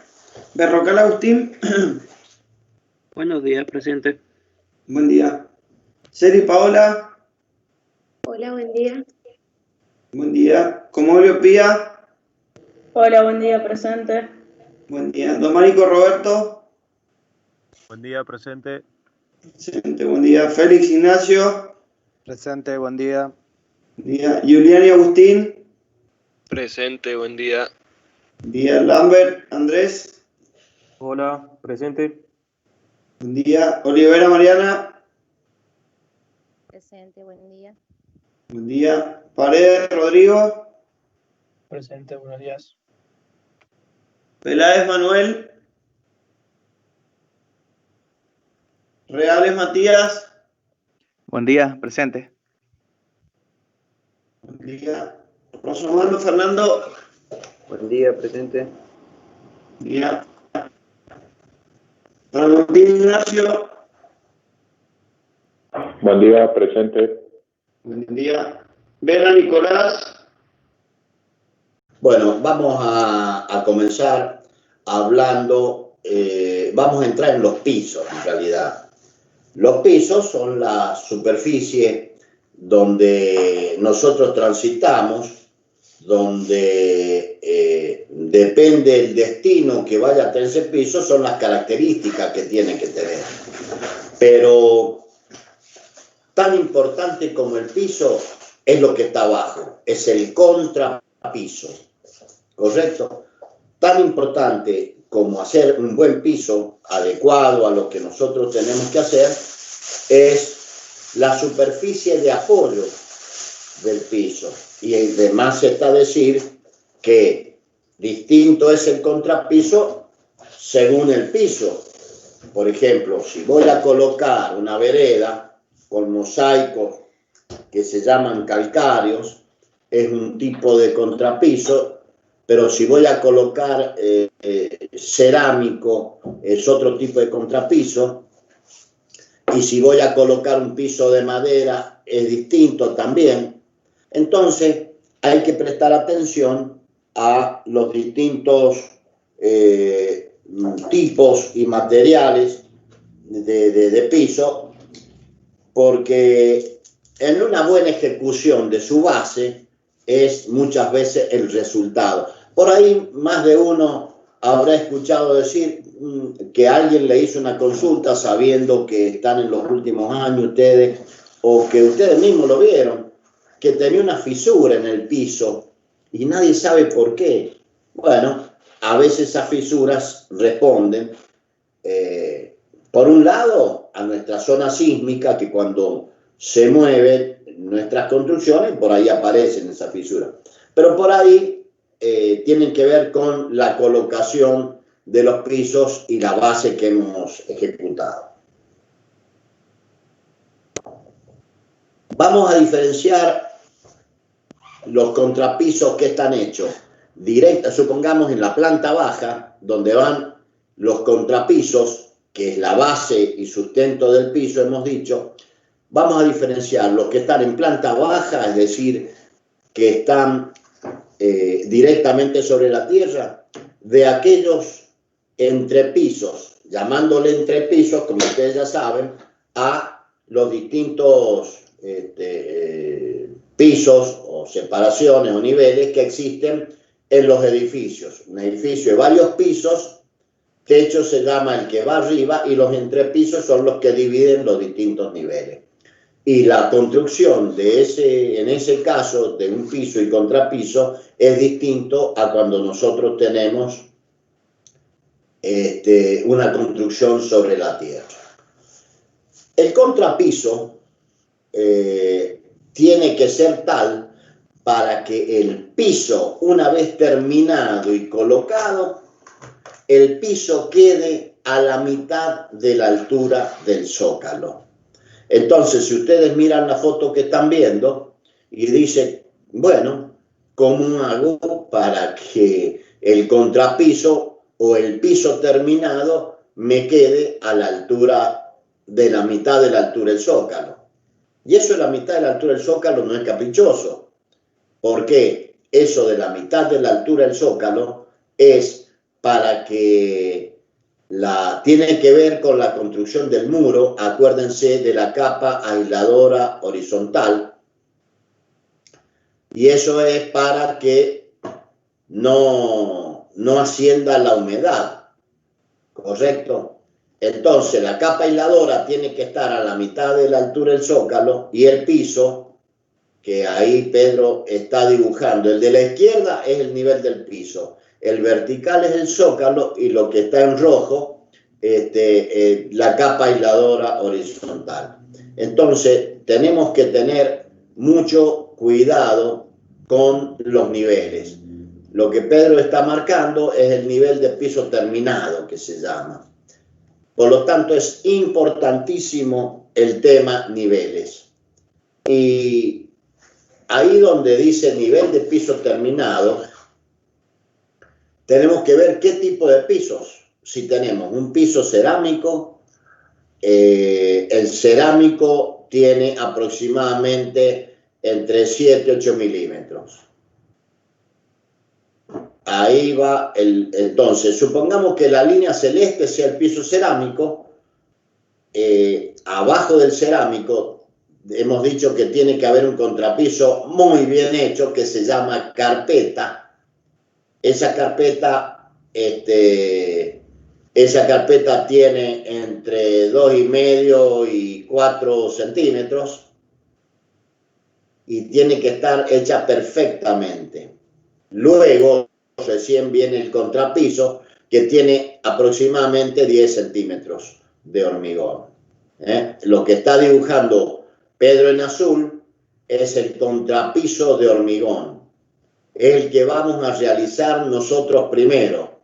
Berrocal Agustín. Buenos días, presente. Buen día. Seri Paola. Hola, buen día. Buen día. Comolio Pía. Hola, buen día, presente. Buen día. Domarico Roberto. Buen día, presente. Presente, buen día. Félix Ignacio. Presente, buen día. Buen día. Julián y Agustín. Presente, buen día. Buen día. Lambert, Andrés. Hola, presente. Buen día. Olivera, Mariana. Presente, buen día. Buen día. Paredes, Rodrigo. Presente, buenos días. Peláez, Manuel. Reales, Matías. Buen día, presente. Buen día. Rosomando, Fernando. Buen día, presente. Buen día. Valentín, Ignacio. Buen día, presente. Buen día. Vera, Nicolás. Bueno, vamos a comenzar hablando, vamos a entrar en los pisos en realidad. Los pisos son la superficie donde nosotros transitamos, donde depende el destino que vaya a tener ese piso, son las características que tiene que tener. Pero tan importante como el piso es lo que está abajo, es el contrapiso, ¿correcto? Tan importante como hacer un buen piso adecuado a lo que nosotros tenemos que hacer es la superficie de apoyo del piso. Y además está decir que distinto es el contrapiso según el piso. Por ejemplo, si voy a colocar una vereda con mosaicos que se llaman calcáreos, es un tipo de contrapiso, pero si voy a colocar cerámico es otro tipo de contrapiso, y si voy a colocar un piso de madera es distinto también. Entonces hay que prestar atención a los distintos tipos y materiales de piso, porque en una buena ejecución de su base es muchas veces el resultado. Por ahí más de uno habrá escuchado decir que alguien le hizo una consulta sabiendo que están en los últimos años ustedes, o que ustedes mismos lo vieron, que tenía una fisura en el piso y nadie sabe por qué. Bueno, a veces esas fisuras responden, por un lado, a nuestra zona sísmica, que cuando se mueven nuestras construcciones, por ahí aparecen esas fisuras. Pero por ahí tienen que ver con la colocación de los pisos y la base que hemos ejecutado. Vamos a diferenciar los contrapisos que están hechos directa, supongamos en la planta baja, donde van los contrapisos, que es la base y sustento del piso, hemos dicho. Vamos a diferenciar los que están en planta baja, es decir, que están directamente sobre la tierra, de aquellos entrepisos, llamándole entrepisos, como ustedes ya saben, a los distintos pisos o separaciones o niveles que existen en los edificios. Un edificio de varios pisos, techo se llama el que va arriba, y los entrepisos son los que dividen los distintos niveles. Y la construcción de en ese caso, de un piso y contrapiso, es distinto a cuando nosotros tenemos una construcción sobre la tierra. El contrapiso tiene que ser tal para que el piso, una vez terminado y colocado, el piso quede a la mitad de la altura del zócalo. Entonces, si ustedes miran la foto que están viendo y dicen, bueno, ¿cómo hago para que el contrapiso o el piso terminado me quede a la altura de la mitad de la altura del zócalo? Y eso de la mitad de la altura del zócalo no es caprichoso, porque eso de la mitad de la altura del zócalo es para que tiene que ver con la construcción del muro. Acuérdense de la capa aisladora horizontal, y eso es para que no ascienda la humedad, ¿correcto? Entonces la capa aisladora tiene que estar a la mitad de la altura del zócalo, y el piso, que ahí Pedro está dibujando. El de la izquierda es el nivel del piso, el vertical es el zócalo y lo que está en rojo, la capa aisladora horizontal. Entonces, tenemos que tener mucho cuidado con los niveles. Lo que Pedro está marcando es el nivel de piso terminado, que se llama. Por lo tanto, es importantísimo el tema niveles. Y ahí donde dice nivel de piso terminado, tenemos que ver qué tipo de pisos. Si tenemos un piso cerámico, el cerámico tiene aproximadamente entre 7 y 8 milímetros. Ahí va entonces, supongamos que la línea celeste sea el piso cerámico, abajo del cerámico hemos dicho que tiene que haber un contrapiso muy bien hecho que se llama carpeta. Esa carpeta tiene entre 2,5 y 4 centímetros y tiene que estar hecha perfectamente. Luego recién viene el contrapiso que tiene aproximadamente 10 centímetros de hormigón. Lo que está dibujando Pedro en azul es el contrapiso de hormigón. Es el que vamos a realizar nosotros primero.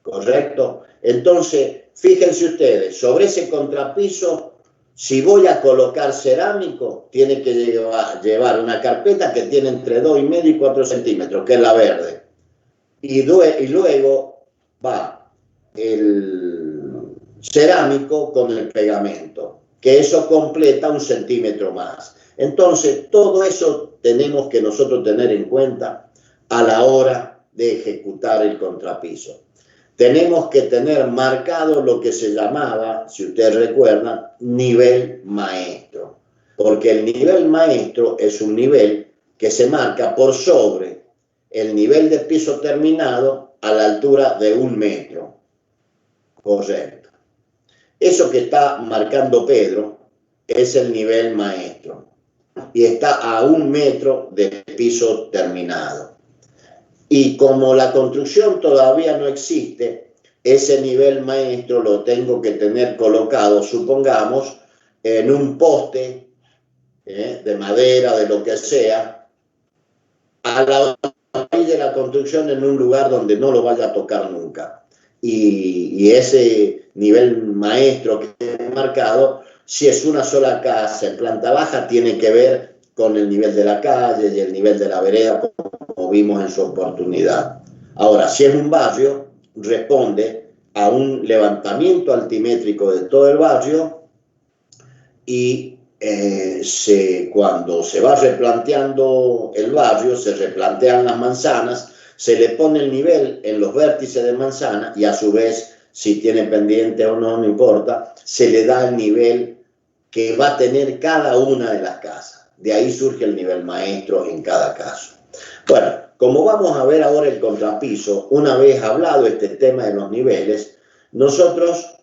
¿Correcto? Entonces, fíjense ustedes, sobre ese contrapiso, si voy a colocar cerámico, tiene que llevar una carpeta que tiene entre 2,5 y 4 centímetros, que es la verde. Y luego va el cerámico con el pegamento, que eso completa 1 centímetro más. Entonces, todo eso tenemos que nosotros tener en cuenta a la hora de ejecutar el contrapiso. Tenemos que tener marcado lo que se llamaba, si ustedes recuerdan, nivel maestro. Porque el nivel maestro es un nivel que se marca por sobre el nivel de piso terminado a la altura de 1 metro. Correcto. Eso que está marcando Pedro es el nivel maestro. Y está a 1 metro de piso terminado. Y como la construcción todavía no existe, ese nivel maestro lo tengo que tener colocado, supongamos, en un poste de madera, de lo que sea, a la orilla de la construcción, en un lugar donde no lo vaya a tocar nunca. Y ese nivel maestro que he marcado, si es una sola casa en planta baja, tiene que ver con el nivel de la calle y el nivel de la vereda, como vimos en su oportunidad. Ahora, si es un barrio, responde a un levantamiento altimétrico de todo el barrio y cuando se va replanteando el barrio, se replantean las manzanas, se le pone el nivel en los vértices de manzana y a su vez, si tiene pendiente o no, no importa, se le da el nivel que va a tener cada una de las casas. De ahí surge el nivel maestro en cada caso. Bueno, como vamos a ver ahora el contrapiso, una vez hablado este tema de los niveles, nosotros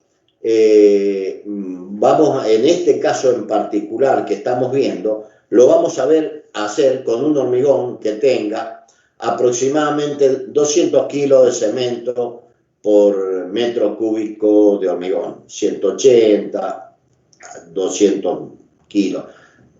vamos, en este caso en particular que estamos viendo, lo vamos a ver hacer con un hormigón que tenga aproximadamente 200 kilos de cemento por metro cúbico de hormigón, 180, 200 kilos.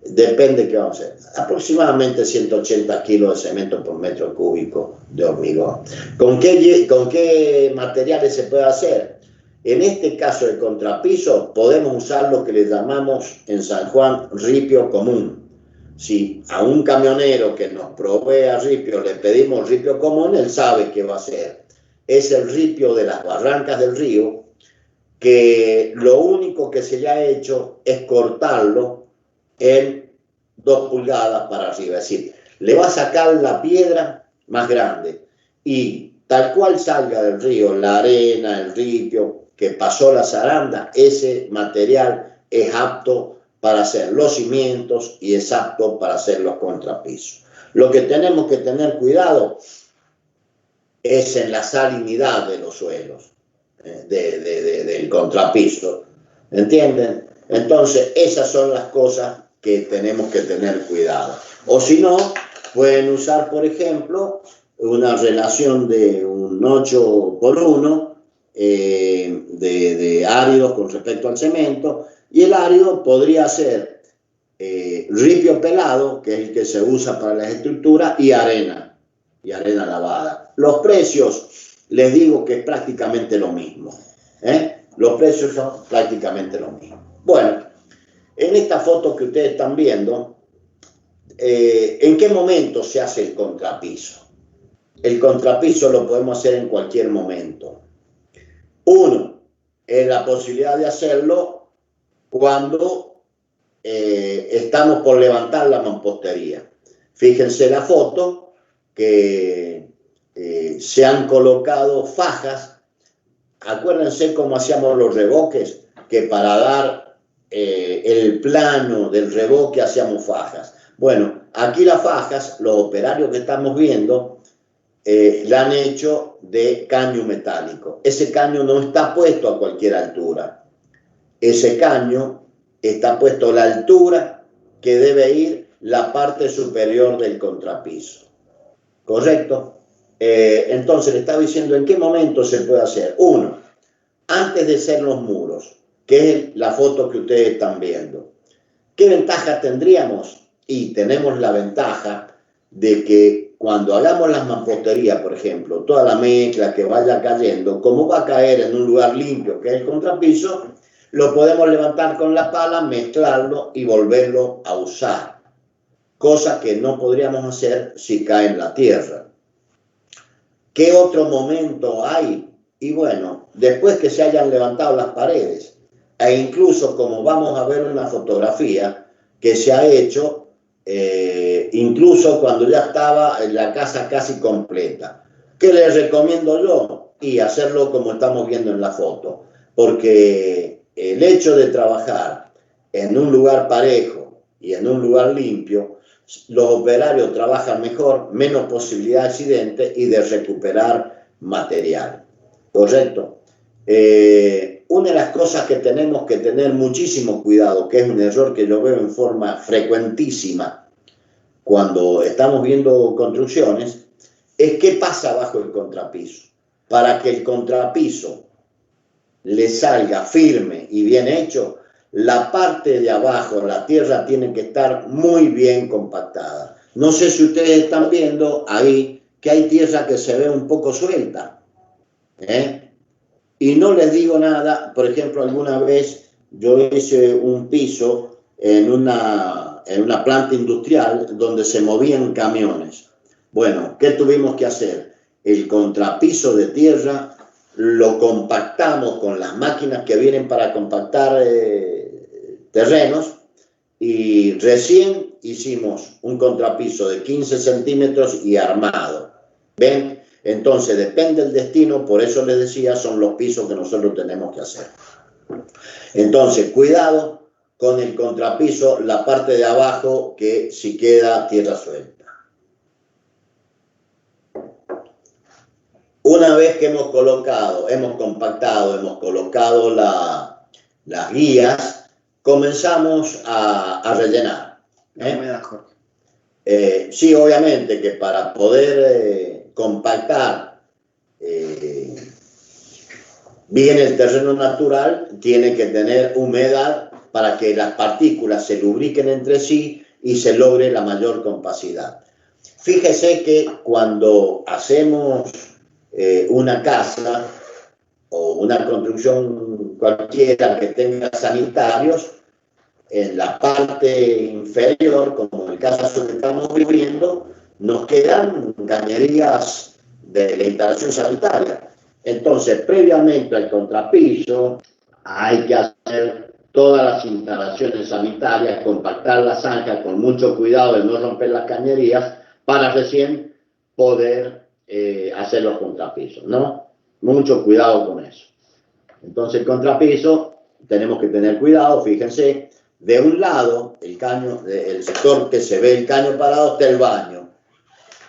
Depende qué vamos a hacer. Aproximadamente 180 kilos de cemento por metro cúbico de hormigón. ¿Con qué materiales se puede hacer? En este caso de contrapiso podemos usar lo que le llamamos en San Juan ripio común. Si a un camionero que nos provea ripio le pedimos ripio común, él sabe qué va a hacer. Es el ripio de las barrancas del río, que lo único que se le ha hecho es cortarlo en 2 pulgadas para arriba, es decir, le va a sacar la piedra más grande y tal cual salga del río la arena, el ripio que pasó la zaranda, ese material es apto para hacer los cimientos y es apto para hacer los contrapisos. Lo que tenemos que tener cuidado es en la salinidad de los suelos, del contrapiso, ¿entienden? Entonces, esas son las cosas que tenemos que tener cuidado. O si no, pueden usar, por ejemplo, una relación de un 8 por 1 de áridos con respecto al cemento, y el árido podría ser ripio pelado, que es el que se usa para las estructuras, y arena lavada. Los precios, les digo que es prácticamente lo mismo, los precios son prácticamente lo mismo. Bueno, en esta foto que ustedes están viendo, ¿en qué momento se hace el contrapiso? El contrapiso lo podemos hacer en cualquier momento. Uno, es la posibilidad de hacerlo cuando estamos por levantar la mampostería. Fíjense la foto que se han colocado fajas. Acuérdense cómo hacíamos los revoques, que para dar el plano del revoque hacíamos fajas. Bueno, aquí las fajas, los operarios que estamos viendo, la han hecho de caño metálico. Ese caño no está puesto a cualquier altura. Ese caño está puesto a la altura que debe ir la parte superior del contrapiso. ¿Correcto? Entonces le estaba diciendo en qué momento se puede hacer. Uno, antes de hacer los muros, que es la foto que ustedes están viendo. ¿Qué ventaja tendríamos? Y tenemos la ventaja de que cuando hagamos las mamposterías, por ejemplo, toda la mezcla que vaya cayendo, como va a caer en un lugar limpio, que es el contrapiso, lo podemos levantar con la pala, mezclarlo y volverlo a usar. Cosa que no podríamos hacer si cae en la tierra. ¿Qué otro momento hay? Y bueno, después que se hayan levantado las paredes, e incluso como vamos a ver una fotografía que se ha hecho, incluso cuando ya estaba la casa casi completa. ¿Qué les recomiendo yo? Y hacerlo como estamos viendo en la foto, porque el hecho de trabajar en un lugar parejo y en un lugar limpio, los operarios trabajan mejor, menos posibilidad de accidente y de recuperar material. ¿Correcto? Una de las cosas que tenemos que tener muchísimo cuidado, que es un error que yo veo en forma frecuentísima cuando estamos viendo construcciones, es qué pasa bajo el contrapiso. Para que el contrapiso le salga firme y bien hecho, la parte de abajo, la tierra, tiene que estar muy bien compactada. No sé si ustedes están viendo ahí que hay tierra que se ve un poco suelta, y no les digo nada. Por ejemplo, alguna vez yo hice un piso en una planta industrial donde se movían camiones. Bueno, ¿qué tuvimos que hacer? El contrapiso de tierra lo compactamos con las máquinas que vienen para compactar terrenos, y recién hicimos un contrapiso de 15 centímetros y armado. ¿Ven? Entonces, depende del destino, por eso les decía, son los pisos que nosotros tenemos que hacer. Entonces, cuidado con el contrapiso, la parte de abajo, que si queda tierra suelta. Una vez que hemos colocado las guías, comenzamos a rellenar. Sí, obviamente que para poder compactar bien el terreno natural, tiene que tener humedad para que las partículas se lubriquen entre sí y se logre la mayor compacidad. Fíjese que cuando hacemos una casa o una construcción cualquiera que tenga sanitarios, en la parte inferior, como en el caso que estamos viviendo, nos quedan cañerías de la instalación sanitaria. Entonces, previamente al contrapiso, hay que hacer todas las instalaciones sanitarias, compactar la zanja con mucho cuidado de no romper las cañerías, para recién poder hacer los contrapisos, ¿no? Mucho cuidado con eso. Entonces, el contrapiso, tenemos que tener cuidado. Fíjense, de un lado, el sector que se ve el caño parado, está el baño.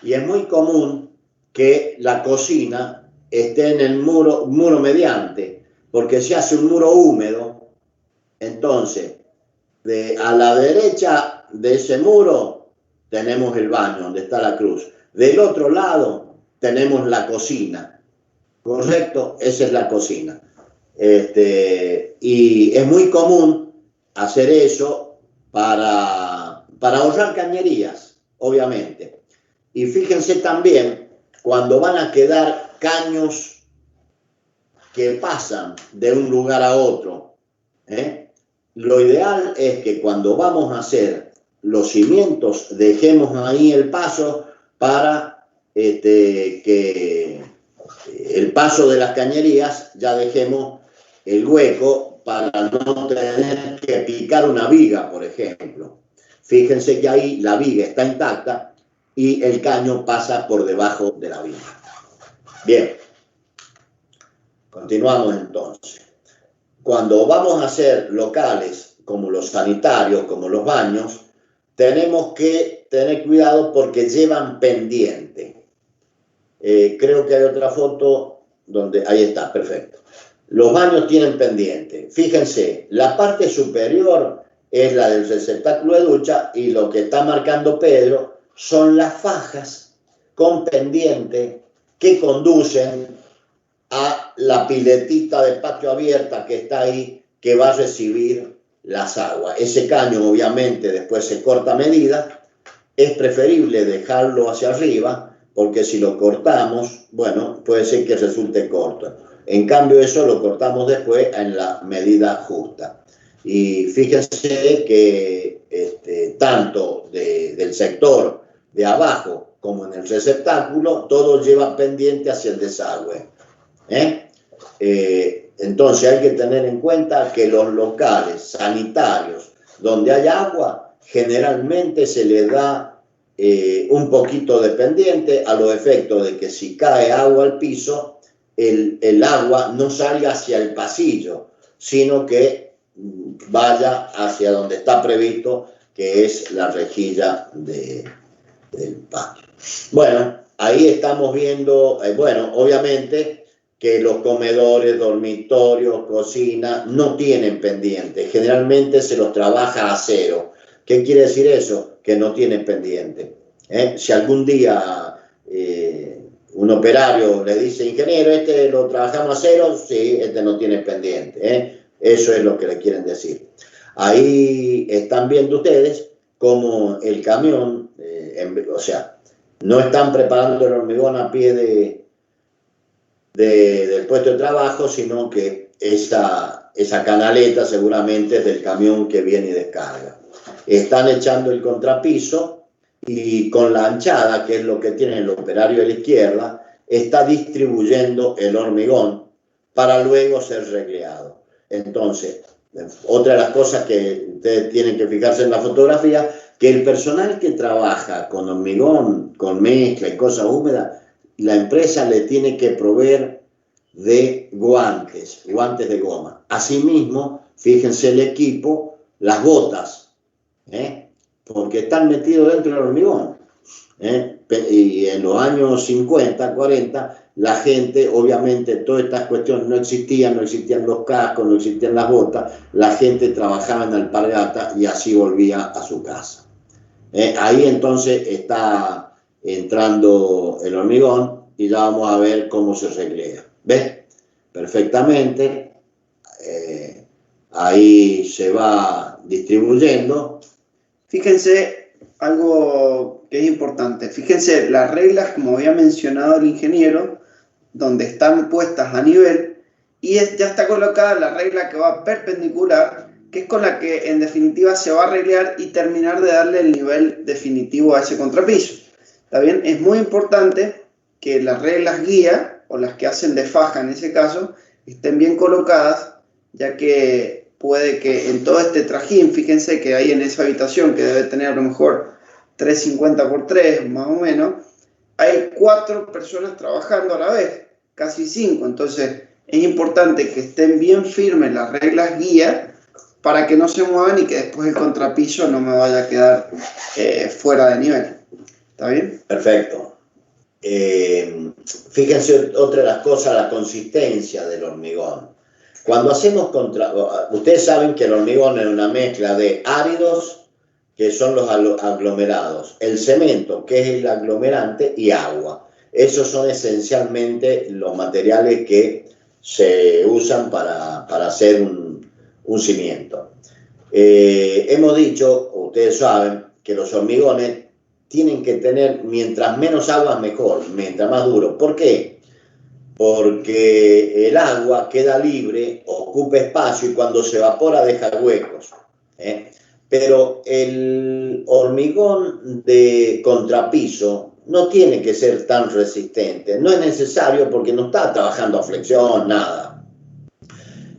Y es muy común que la cocina esté en el muro mediante, porque se hace un muro húmedo. Entonces, a la derecha de ese muro tenemos el baño donde está la cruz. Del otro lado tenemos la cocina. ¿Correcto? Esa es la cocina. Y es muy común hacer eso para ahorrar cañerías, obviamente. Y fíjense también, cuando van a quedar caños que pasan de un lugar a otro, lo ideal es que cuando vamos a hacer los cimientos dejemos ahí el paso para que el paso de las cañerías ya dejemos el hueco para no tener que picar una viga, por ejemplo. Fíjense que ahí la viga está intacta y el caño pasa por debajo de la viga. Bien, continuamos entonces. Cuando vamos a hacer locales como los sanitarios, como los baños, tenemos que tener cuidado porque llevan pendiente. Creo que hay otra foto donde, ahí está, perfecto. Los baños tienen pendiente. Fíjense, la parte superior es la del receptáculo de ducha y lo que está marcando Pedro son las fajas con pendiente que conducen a la piletita de patio abierta que está ahí, que va a recibir las aguas. Ese caño obviamente después se corta a medida. Es preferible dejarlo hacia arriba porque si lo cortamos, bueno, puede ser que resulte corto. En cambio eso lo cortamos después en la medida justa. Y fíjense que tanto del sector de abajo como en el receptáculo, todo lleva pendiente hacia el desagüe. Entonces hay que tener en cuenta que los locales sanitarios donde hay agua, generalmente se le da un poquito de pendiente a los efectos de que si cae agua al piso, el agua no salga hacia el pasillo, sino que vaya hacia donde está previsto, que es la rejilla del patio. Bueno, ahí estamos viendo, bueno, obviamente que los comedores, dormitorios, cocina no tienen pendiente. Generalmente se los trabaja a cero. ¿Qué quiere decir eso? Que no tienen pendiente. Si algún día un operario le dice, ingeniero, este lo trabajamos a cero, sí, este no tiene pendiente. Eso es lo que le quieren decir. Ahí están viendo ustedes cómo el camión, o sea, no están preparando el hormigón a pie del puesto de trabajo, sino que esa canaleta seguramente es del camión que viene y descarga. Están echando el contrapiso y con la anchada, que es lo que tiene el operario de la izquierda, está distribuyendo el hormigón para luego ser regleado. Entonces, otra de las cosas que ustedes tienen que fijarse en la fotografía, que el personal que trabaja con hormigón, con mezcla y cosas húmedas, la empresa le tiene que proveer de guantes de goma. Asimismo, fíjense el equipo, las botas, porque están metidos dentro del hormigón. Y en los años 50, 40, la gente, obviamente, todas estas cuestiones no existían los cascos, no existían las botas, la gente trabajaba en alpargata y así volvía a su casa. Ahí entonces está entrando el hormigón y ya vamos a ver cómo se reglea. ¿Ves? Perfectamente. Ahí se va distribuyendo. Fíjense algo que es importante. Fíjense las reglas, como había mencionado el ingeniero, donde están puestas a nivel y ya está colocada la regla que va perpendicular, que es con la que en definitiva se va a reglear y terminar de darle el nivel definitivo a ese contrapiso. ¿Está bien? Es muy importante que las reglas guía, o las que hacen de faja en ese caso, estén bien colocadas, ya que puede que en todo este trajín, fíjense que ahí en esa habitación, que debe tener a lo mejor 350 por 3 más o menos, hay 4 personas trabajando a la vez, casi 5. Entonces es importante que estén bien firmes las reglas guía para que no se muevan y que después el contrapiso no me vaya a quedar fuera de nivel. ¿Está bien? Perfecto. Fíjense otra de las cosas, la consistencia del hormigón. Cuando hacemos ustedes saben que el hormigón es una mezcla de áridos que son los aglomerados, el cemento, que es el aglomerante, y agua. Esos son esencialmente los materiales que se usan para hacer un cimiento. Hemos dicho, ustedes saben, que los hormigones tienen que tener, mientras menos agua mejor, mientras más duro. ¿Por qué? Porque el agua queda libre, ocupa espacio y cuando se evapora deja huecos. Pero el hormigón de contrapiso no tiene que ser tan resistente. No es necesario porque no está trabajando a flexión, nada.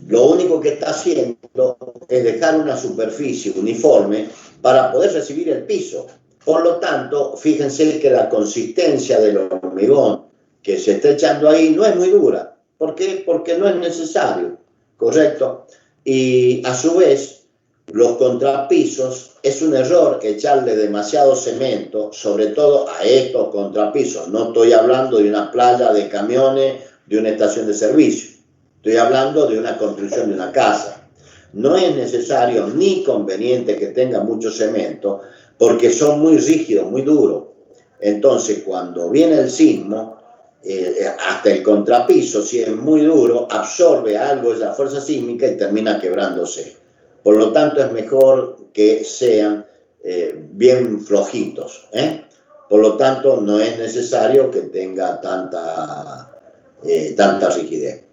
Lo único que está haciendo es dejar una superficie uniforme para poder recibir el piso. Por lo tanto, fíjense que la consistencia del hormigón que se está echando ahí no es muy dura. ¿Por qué? Porque no es necesario, ¿correcto? Y a su vez, los contrapisos, es un error echarle demasiado cemento, sobre todo a estos contrapisos. No estoy hablando de una playa de camiones, de una estación de servicio. Estoy hablando de una construcción de una casa. No es necesario ni conveniente que tenga mucho cemento, porque son muy rígidos, muy duros. Entonces, cuando viene el sismo, hasta el contrapiso, si es muy duro, absorbe algo de la fuerza sísmica y termina quebrándose. Por lo tanto, es mejor que sean bien flojitos. Por lo tanto, no es necesario que tenga tanta rigidez.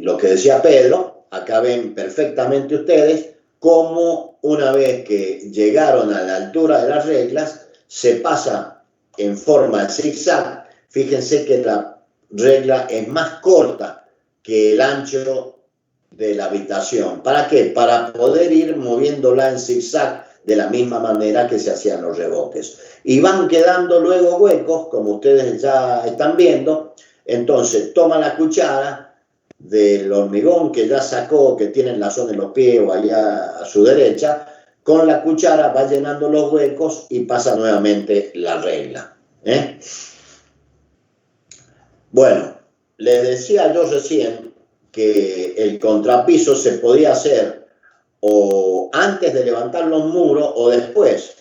Lo que decía Pedro, acá ven perfectamente ustedes cómo una vez que llegaron a la altura de las reglas, se pasa en forma de zigzag. Fíjense que la regla es más corta que el ancho de la habitación. ¿Para qué? Para poder ir moviéndola en zigzag de la misma manera que se hacían los revoques. Y van quedando luego huecos, como ustedes ya están viendo. Entonces, toma la cuchara del hormigón que ya sacó, que tiene en la zona de los pies o allá a su derecha, con la cuchara va llenando los huecos y pasa nuevamente la regla. Bueno, les decía yo recién que el contrapiso se podía hacer o antes de levantar los muros o después.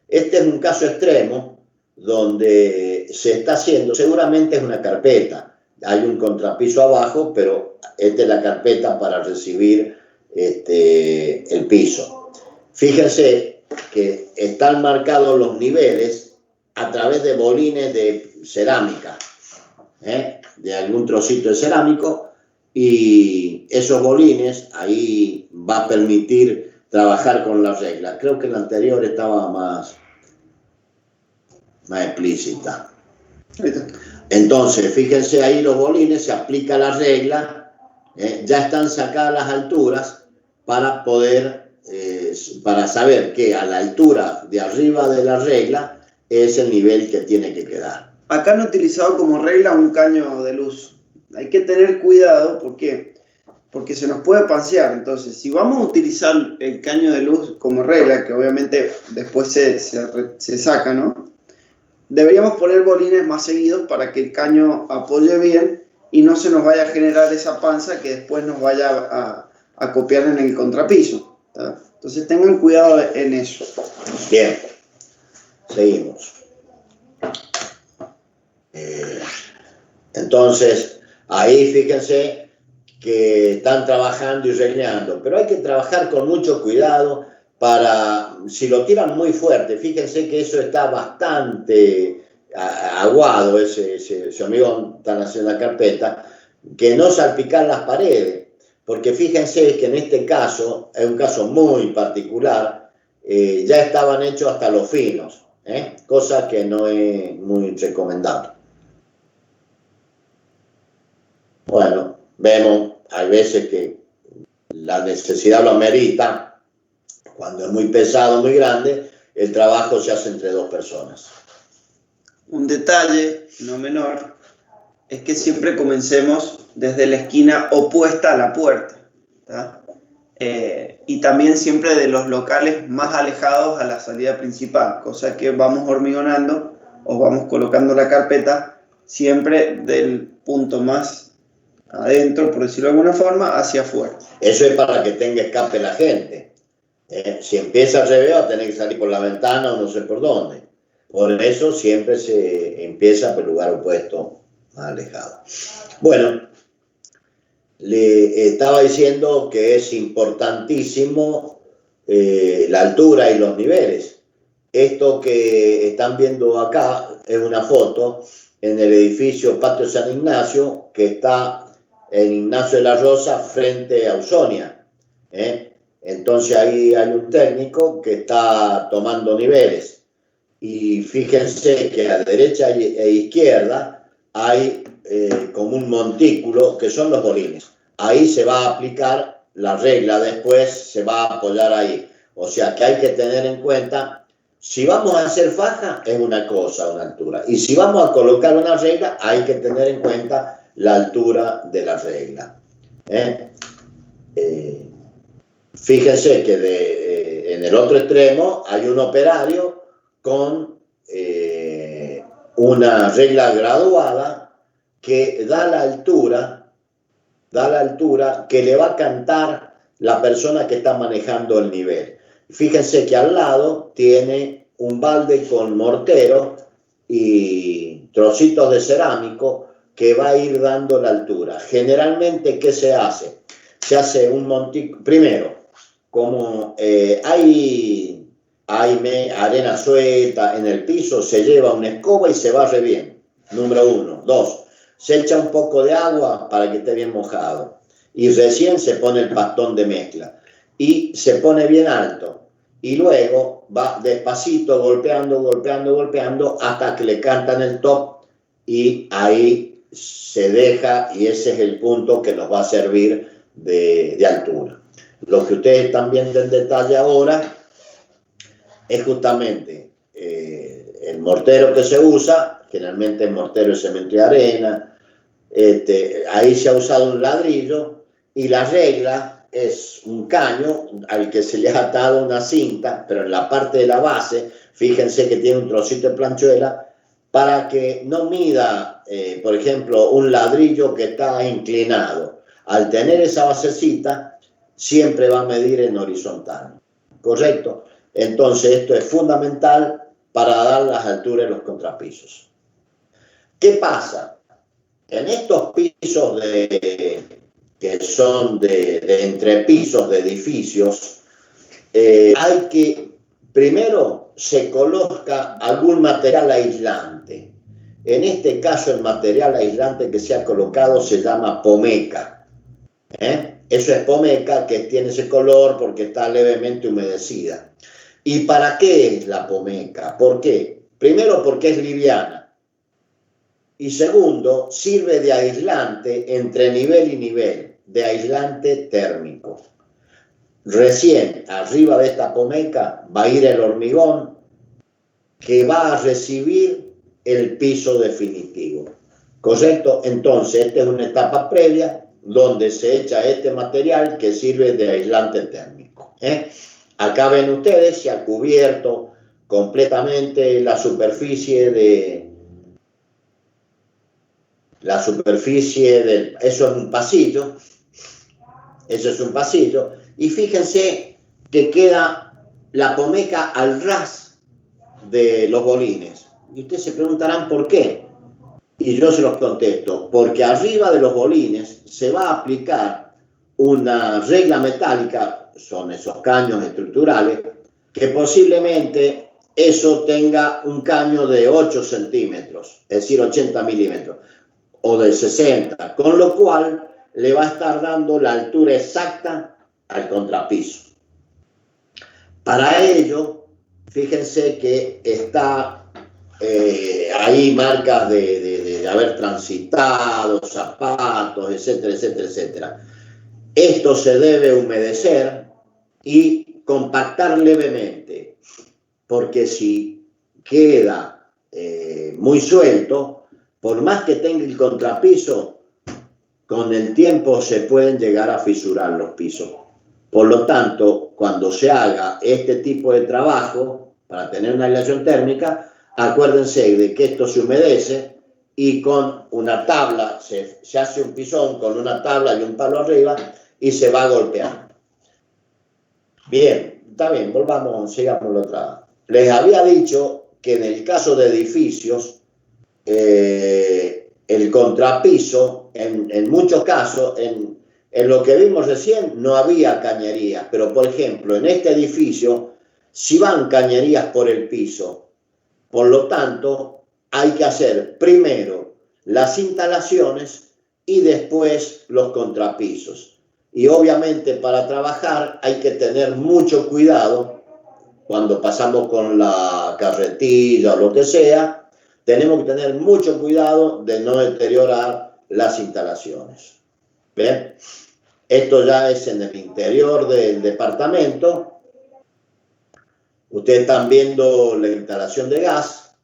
Este es un caso extremo donde se está haciendo, seguramente es una carpeta. Hay un contrapiso abajo, pero esta es la carpeta para recibir el piso. Fíjense que están marcados los niveles a través de bolines de cerámica, de algún trocito de cerámico, y esos bolines ahí va a permitir trabajar con las reglas. Creo que la anterior estaba más explícita. Entonces, fíjense ahí los bolines, se aplica la regla, ya están sacadas las alturas para poder, para saber que a la altura de arriba de la regla es el nivel que tiene que quedar. Acá han utilizado como regla un caño de luz. Hay que tener cuidado porque se nos puede pansear. Entonces, si vamos a utilizar el caño de luz como regla, que obviamente después se saca, ¿no? Deberíamos poner bolines más seguidos para que el caño apoye bien y no se nos vaya a generar esa panza que después nos vaya a copiar en el contrapiso, ¿tá? Entonces tengan cuidado en eso. Bien, seguimos. Entonces, ahí fíjense que están trabajando y regleando, pero hay que trabajar con mucho cuidado para, si lo tiran muy fuerte, fíjense que eso está bastante aguado, ese hormigón, están haciendo la carpeta, que no salpicar las paredes, porque fíjense que en este caso, es un caso muy particular, ya estaban hechos hasta los finos, cosa que no es muy recomendable. Bueno, vemos, hay veces que la necesidad lo amerita. Cuando es muy pesado, muy grande, el trabajo se hace entre dos personas. Un detalle no menor es que siempre comencemos desde la esquina opuesta a la puerta, ¿tá? Y también siempre de los locales más alejados a la salida principal, cosa que vamos hormigonando o vamos colocando la carpeta siempre del punto más adentro, por decirlo de alguna forma, hacia afuera. Eso es para que tenga escape la gente. Si empieza al revés, va a tener que salir por la ventana o no sé por dónde. Por eso siempre se empieza por el lugar opuesto, más alejado. Bueno, le estaba diciendo que es importantísimo la altura y los niveles. Esto que están viendo acá es una foto en el edificio Patio San Ignacio, que está en Ignacio de la Rosa frente a Ausonia. Entonces ahí hay un técnico que está tomando niveles. Y fíjense que a derecha e izquierda hay como un montículo que son los bolines. Ahí se va a aplicar la regla, después se va a apoyar ahí. O sea que hay que tener en cuenta, si vamos a hacer faja es una cosa, una altura. Y si vamos a colocar una regla, hay que tener en cuenta la altura de la regla. Fíjense que en el otro extremo hay un operario con una regla graduada que da la altura que le va a cantar la persona que está manejando el nivel. Fíjense que al lado tiene un balde con mortero y trocitos de cerámico que va a ir dando la altura. Generalmente, ¿qué se hace? Se hace un montículo. Primero, como hay arena suelta en el piso, se lleva una escoba y se barre bien. Número 1. 2. Se echa un poco de agua para que esté bien mojado. Y recién se pone el pastón de mezcla. Y se pone bien alto. Y luego va despacito, golpeando, hasta que le cantan el top. Y ahí se deja, y ese es el punto que nos va a servir de altura. Lo que ustedes están viendo en detalle ahora es justamente el mortero que se usa, generalmente el mortero de cemento y arena. Ahí se ha usado un ladrillo y la regla es un caño al que se le ha atado una cinta, pero en la parte de la base, fíjense que tiene un trocito de planchuela para que no mida, por ejemplo, un ladrillo que está inclinado. Al tener esa basecita, siempre va a medir en horizontal, ¿correcto? Entonces esto es fundamental para dar las alturas de los contrapisos. ¿Qué pasa? En estos pisos que son de entrepisos de edificios, hay que, primero, se coloca algún material aislante. En este caso, el material aislante que se ha colocado se llama pomeca. Eso es pomeca, que tiene ese color porque está levemente humedecida. ¿Y para qué es la pomeca? ¿Por qué? Primero, porque es liviana. Y segundo, sirve de aislante entre nivel y nivel, de aislante térmico. Recién, arriba de esta pomeca, va a ir el hormigón que va a recibir el piso definitivo. ¿Correcto? Entonces, esta es una etapa previa donde se echa este material que sirve de aislante térmico. Acá ven ustedes, se ha cubierto completamente la superficie del... Eso es un pasillo. Eso es un pasillo. Y fíjense que queda la pomeca al ras de los bolines. Y ustedes se preguntarán por qué. Y yo se los contesto. Porque arriba de los bolines se va a aplicar una regla metálica, son esos caños estructurales, que posiblemente eso tenga un caño de 8 centímetros, es decir, 80 milímetros, o de 60, con lo cual le va a estar dando la altura exacta al contrapiso. Para ello, fíjense que está ahí marcas de haber transitado, zapatos, etcétera, etcétera, etcétera. Esto se debe humedecer y compactar levemente, porque si queda muy suelto, por más que tenga el contrapiso, con el tiempo se pueden llegar a fisurar los pisos. Por lo tanto, cuando se haga este tipo de trabajo para tener una aislación térmica, acuérdense de que esto se humedece y con una tabla, se hace un pisón con una tabla y un palo arriba y se va golpeando. Bien, está bien, volvamos, sigamos otra. Les había dicho que en el caso de edificios, el contrapiso, en muchos casos, en lo que vimos recién, no había cañerías, pero por ejemplo, en este edificio, sí van cañerías por el piso. Por lo tanto, hay que hacer primero las instalaciones y después los contrapisos. Y obviamente para trabajar hay que tener mucho cuidado cuando pasamos con la carretilla o lo que sea. Tenemos que tener mucho cuidado de no deteriorar las instalaciones. ¿Ven? Esto ya es en el interior del departamento. Ustedes están viendo la instalación de gas.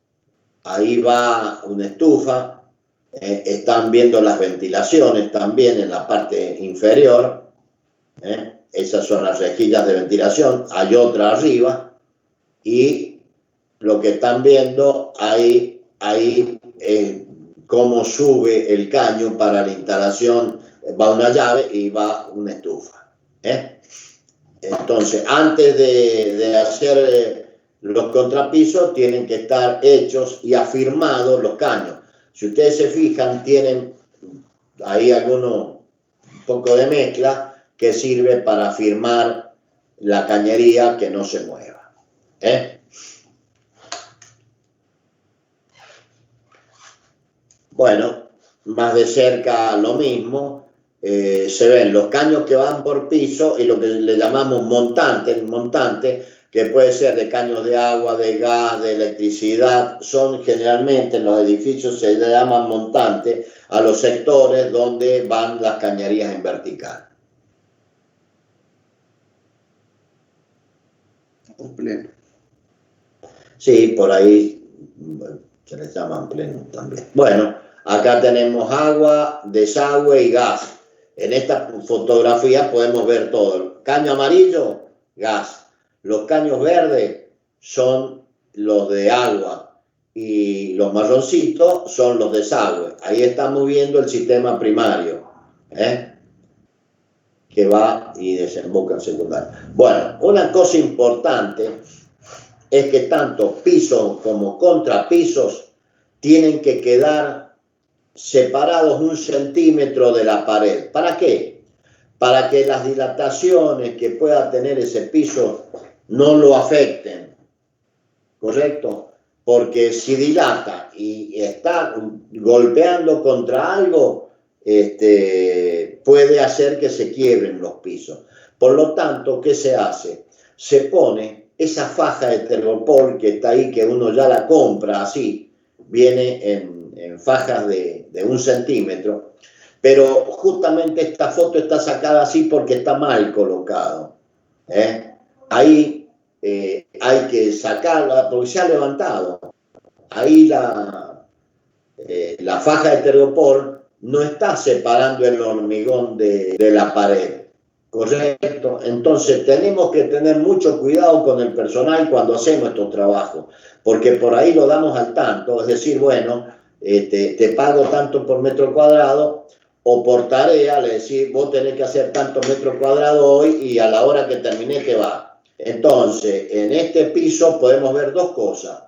Ahí va una estufa. Están viendo las ventilaciones también en la parte inferior. Esas son las rejillas de ventilación. Hay otra arriba. Y lo que están viendo ahí cómo sube el caño para la instalación. Va una llave y va una estufa. Entonces, antes de hacer los contrapisos, tienen que estar hechos y afirmados los caños. Si ustedes se fijan, tienen ahí un poco de mezcla que sirve para afirmar la cañería que no se mueva. Bueno, más de cerca lo mismo. Se ven los caños que van por piso y lo que le llamamos montante, el montante, que puede ser de caños de agua, de gas, de electricidad, son generalmente en los edificios se le llaman montante a los sectores donde van las cañerías en vertical. Pleno. Sí, por ahí se les llaman pleno también. Bueno, acá tenemos agua, desagüe y gas. En esta fotografía podemos ver todo. Caño amarillo, gas. Los caños verdes son los de agua y los marroncitos son los desagües. Ahí estamos viendo el sistema primario, que va y desemboca en secundario. Bueno, una cosa importante es que tanto pisos como contrapisos tienen que quedar separados 1 centímetro de la pared. ¿Para qué? Para que las dilataciones que pueda tener ese piso no lo afecten, ¿correcto? Porque si dilata y está golpeando contra algo, puede hacer que se quiebren los pisos. Por lo tanto, ¿qué se hace? Se pone esa faja de tergopol que está ahí, que uno ya la compra así, viene en fajas de 1 centímetro, pero justamente esta foto está sacada así porque está mal colocado. Ahí hay que sacarla porque se ha levantado. Ahí la faja de tergopol no está separando el hormigón de la pared, ¿correcto? Entonces tenemos que tener mucho cuidado con el personal cuando hacemos estos trabajos, porque por ahí lo damos al tanto, es decir, bueno, te pago tanto por metro cuadrado, o por tarea, le decís, vos tenés que hacer tantos metros cuadrados hoy y a la hora que terminé te va. Entonces, en este piso podemos ver 2 cosas.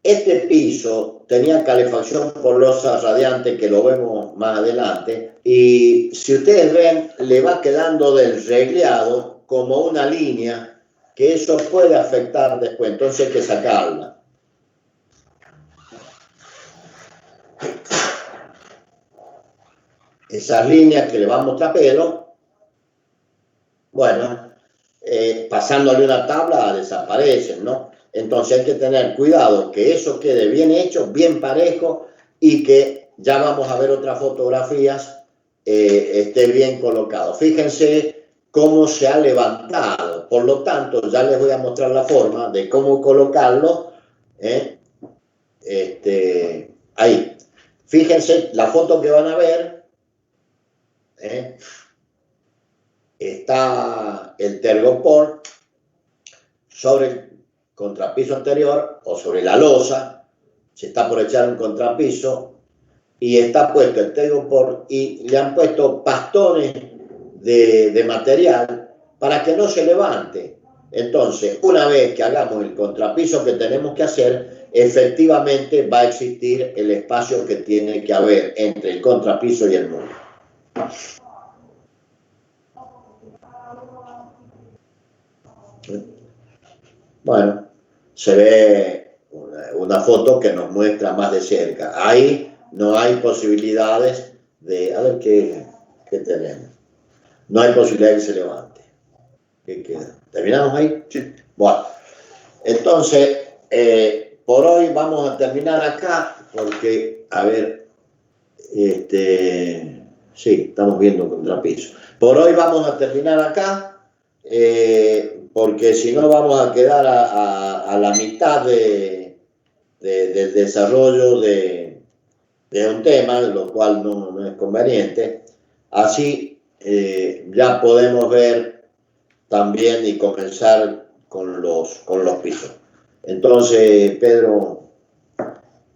Este piso tenía calefacción por losa radiante, que lo vemos más adelante, y si ustedes ven, le va quedando del regleado como una línea, que eso puede afectar después, entonces hay que sacarla. Esas líneas que le vamos a mostrar pelo, bueno, pasándole una tabla desaparecen, ¿no? Entonces hay que tener cuidado que eso quede bien hecho, bien parejo y que ya vamos a ver otras fotografías, esté bien colocado. Fíjense cómo se ha levantado, por lo tanto ya les voy a mostrar la forma de cómo colocarlo. Ahí, fíjense la foto que van a ver. Está el tergopol sobre el contrapiso anterior o sobre la losa, se está por echar un contrapiso y está puesto el tergopol y le han puesto bastones de material para que no se levante. Entonces, una vez que hagamos el contrapiso que tenemos que hacer, efectivamente va a existir el espacio que tiene que haber entre el contrapiso y el muro. Bueno, se ve una foto que nos muestra más de cerca. Ahí no hay posibilidades de... A ver qué tenemos. No hay posibilidad de que se levante. ¿Qué queda? ¿Terminamos ahí? Sí. Bueno, entonces, por hoy vamos a terminar acá porque, a ver, sí, estamos viendo contrapiso. Por hoy vamos a terminar acá porque si no vamos a quedar a la mitad del desarrollo de un tema, lo cual no es conveniente. Así ya podemos ver también y comenzar con los pisos. Entonces, Pedro,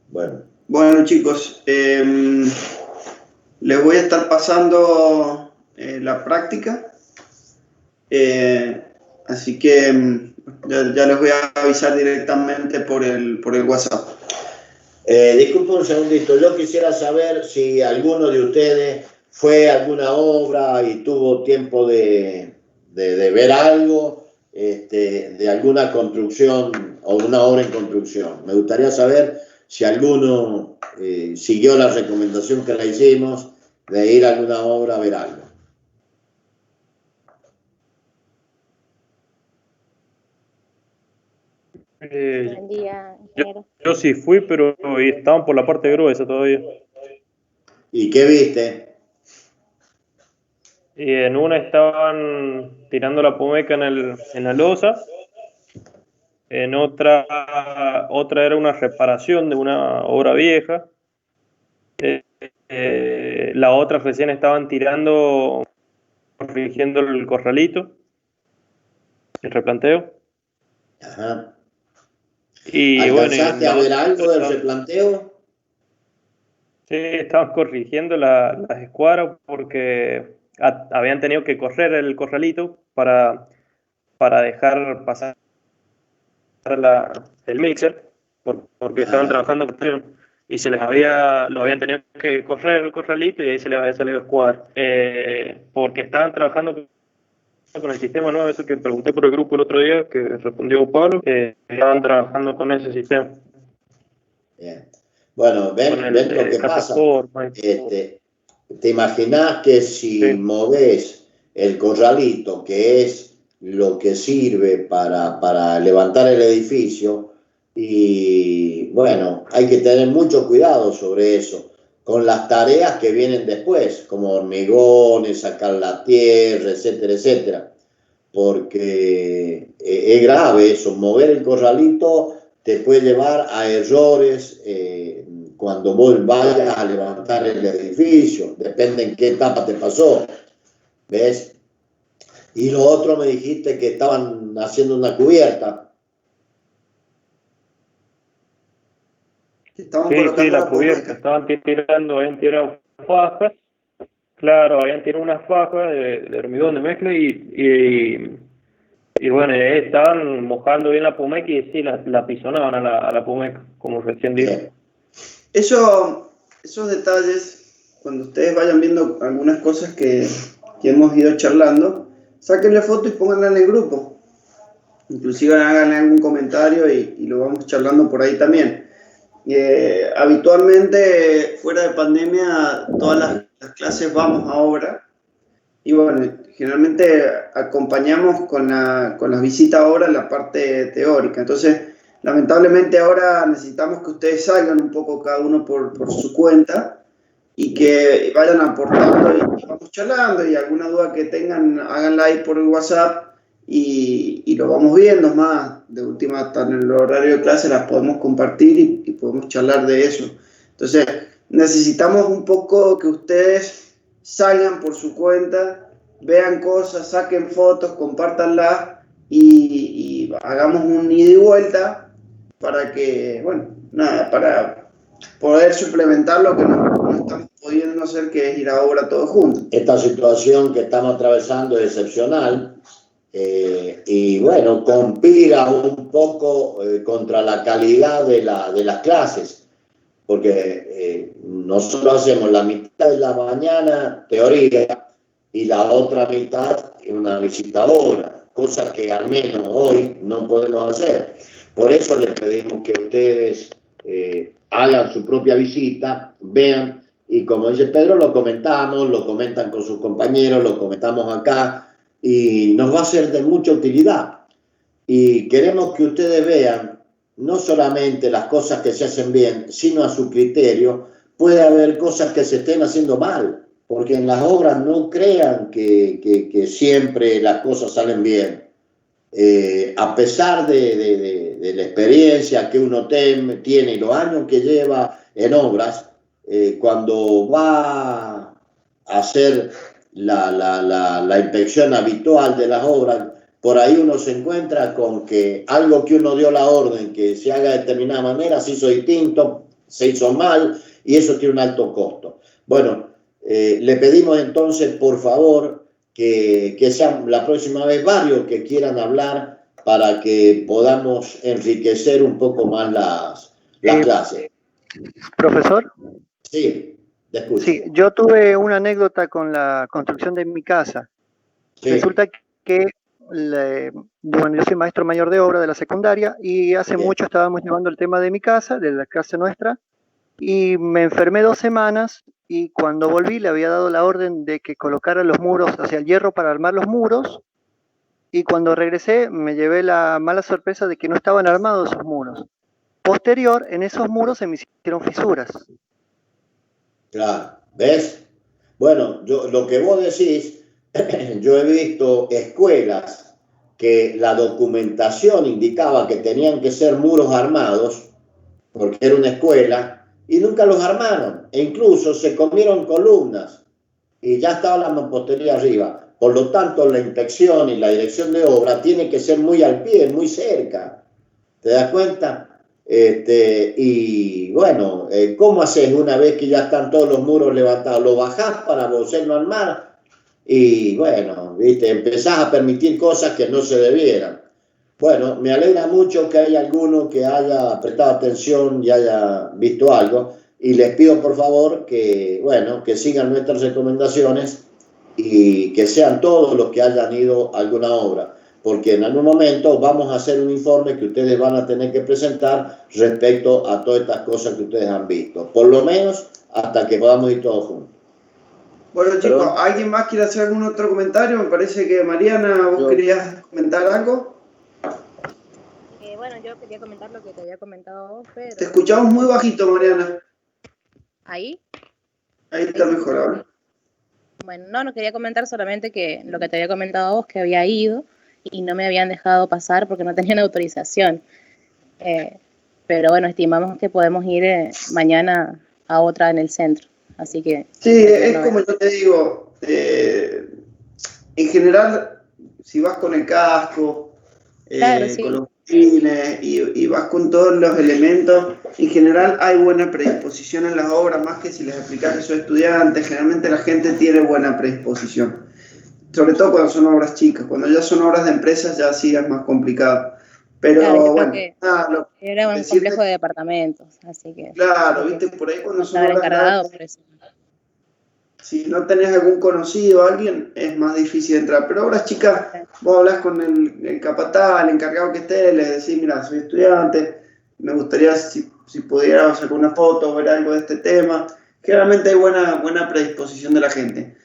bueno. Bueno, chicos, les voy a estar pasando la práctica. Así que ya les voy a avisar directamente por el WhatsApp. Disculpe un segundito, yo quisiera saber si alguno de ustedes fue a alguna obra y tuvo tiempo de ver algo, de alguna construcción o una obra en construcción. Me gustaría saber si alguno siguió la recomendación que le hicimos de ir a alguna obra a ver algo. Buen día, ingeniero. Yo sí fui, pero estaban por la parte gruesa todavía. ¿Y qué viste? Y en una estaban tirando la pumeca en la losa. En otra era una reparación de una obra vieja. La otra recién estaban corrigiendo el corralito, el replanteo. Ajá. Y ¿Alcanzaste bueno, a ver algo del replanteo? Sí, estaban corrigiendo las escuadras porque habían tenido que correr el corralito para dejar pasar el mixer, porque estaban trabajando y lo habían tenido que correr el corralito y ahí se les había salido escuadra. Porque estaban trabajando con el sistema nuevo, eso que pregunté por el grupo el otro día, que respondió Pablo, estaban trabajando con ese sistema. Bien. Bueno, ven lo que pasa. ¿Te imaginas que si movés el corralito, que es lo que sirve para levantar el edificio, y bueno, hay que tener mucho cuidado sobre eso, con las tareas que vienen después, como hormigones, sacar la tierra, etcétera, etcétera, porque es grave eso. Mover el corralito te puede llevar a errores cuando vos vayas a levantar el edificio, depende en qué etapa te pasó, ¿ves? Y lo otro me dijiste que estaban haciendo una cubierta. Sí, la cubierta, habían tirado fajas, claro, habían tirado unas fajas de hormigón de mezcla y bueno, estaban mojando bien la pumeca y sí, la pisonaban a la pumeca, como recién dije. Esos detalles, cuando ustedes vayan viendo algunas cosas que hemos ido charlando, sáquenle foto y pónganla en el grupo. Inclusive háganle algún comentario y lo vamos charlando por ahí también. Habitualmente, fuera de pandemia, todas las clases vamos a obra. Y bueno, generalmente acompañamos con las visitas a obra la parte teórica. Entonces, lamentablemente ahora necesitamos que ustedes salgan un poco cada uno por su cuenta y que vayan aportando y vamos charlando, y alguna duda que tengan, háganla ahí por el WhatsApp y lo vamos viendo. Más de última, hasta en el horario de clase las podemos compartir y podemos charlar de eso. Entonces necesitamos un poco que ustedes salgan por su cuenta, vean cosas, saquen fotos, compártanlas y hagamos un ida y vuelta para que, bueno, nada, para poder suplementar lo que no estamos pudiendo hacer, que es ir a obra todos juntos. Esta situación que estamos atravesando es excepcional y bueno, conspira un poco contra la calidad de las clases, porque nosotros hacemos la mitad de la mañana teoría y la otra mitad una visitadora, cosa que al menos hoy no podemos hacer. Por eso les pedimos que ustedes hagan su propia visita, vean, y como dice Pedro, lo comentamos, lo comentan con sus compañeros, lo comentamos acá, y nos va a ser de mucha utilidad. Y queremos que ustedes vean no solamente las cosas que se hacen bien, sino a su criterio. Puede haber cosas que se estén haciendo mal, porque en las obras no crean que siempre las cosas salen bien. A pesar de la experiencia que uno tiene y los años que lleva en obras, cuando va a hacer la inspección habitual de las obras, por ahí uno se encuentra con que algo que uno dio la orden que se haga de determinada manera se hizo distinto, se hizo mal, y eso tiene un alto costo. Bueno, le pedimos entonces, por favor, que sean la próxima vez varios que quieran hablar para que podamos enriquecer un poco más las clases. Profesor. Sí, te escucho. Sí, yo tuve una anécdota con la construcción de mi casa. Sí. Resulta que bueno, yo soy maestro mayor de obra de la secundaria y hace mucho estábamos llevando el tema de mi casa, de la clase nuestra, y me enfermé 2 semanas y cuando volví le había dado la orden de que colocara los muros, o sea, el hierro para armar los muros, y cuando regresé me llevé la mala sorpresa de que no estaban armados esos muros. Posterior, en esos muros se me hicieron fisuras. Claro, ¿ves? Bueno, lo que vos decís, yo he visto escuelas que la documentación indicaba que tenían que ser muros armados, porque era una escuela, y nunca los armaron, e incluso se comieron columnas, y ya estaba la mampostería arriba. Por lo tanto, la inspección y la dirección de obra tiene que ser muy al pie, muy cerca. ¿Te das cuenta? Y bueno, ¿cómo haces una vez que ya están todos los muros levantados? Lo bajás para volverlo a armar y bueno, ¿viste? Empezás a permitir cosas que no se debieran. Bueno, me alegra mucho que haya alguno que haya prestado atención y haya visto algo, y les pido por favor que, bueno, que sigan nuestras recomendaciones y que sean todos los que hayan ido a alguna obra, porque en algún momento vamos a hacer un informe que ustedes van a tener que presentar respecto a todas estas cosas que ustedes han visto, por lo menos hasta que podamos ir todos juntos. Bueno, chicos, ¿alguien más quiere hacer algún otro comentario? Me parece que Mariana, vos querías comentar algo. Bueno, yo quería comentar lo que te había comentado vos, pero... Te escuchamos muy bajito, Mariana. ¿Ahí? Ahí está mejor ahora. Bueno, no quería comentar solamente que lo que te había comentado vos, que había ido y no me habían dejado pasar porque no tenían autorización. Pero bueno, estimamos que podemos ir mañana a otra en el centro. Así que... Sí, es como yo te digo, en general, si vas con el casco, claro, sí, con los fines y vas con todos los elementos, en general hay buena predisposición en las obras, más que si les explicas que soy estudiante, generalmente la gente tiene buena predisposición. Sobre todo cuando son obras chicas, cuando ya son obras de empresas ya sí es más complicado. Pero claro, bueno, era un complejo de departamentos, así que... Claro, viste, por ahí cuando son obras encargado por eso. Si no tenés algún conocido, alguien, es más difícil entrar. Pero obras chicas, vos hablas con el capataz, el encargado que esté, le decís, mira, soy estudiante, me gustaría si pudiera sacar una foto o ver algo de este tema. Generalmente hay buena predisposición de la gente.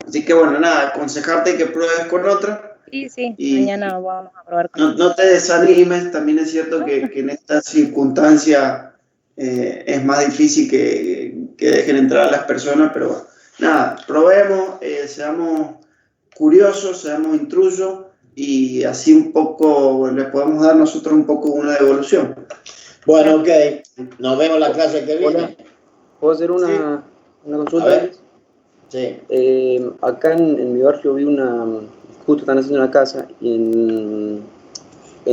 Así que bueno, nada, aconsejarte que pruebes con otra. Sí, mañana vamos a probar con no te desanimes, también es cierto que en esta circunstancia es más difícil que dejen entrar a las personas, pero bueno, nada, probemos, seamos curiosos, seamos intrusos y así un poco les podemos dar nosotros un poco una devolución. Bueno, ok, nos vemos la clase que viene. ¿Puedo hacer una consulta? Sí. Acá en mi barrio vi justo están haciendo una casa y en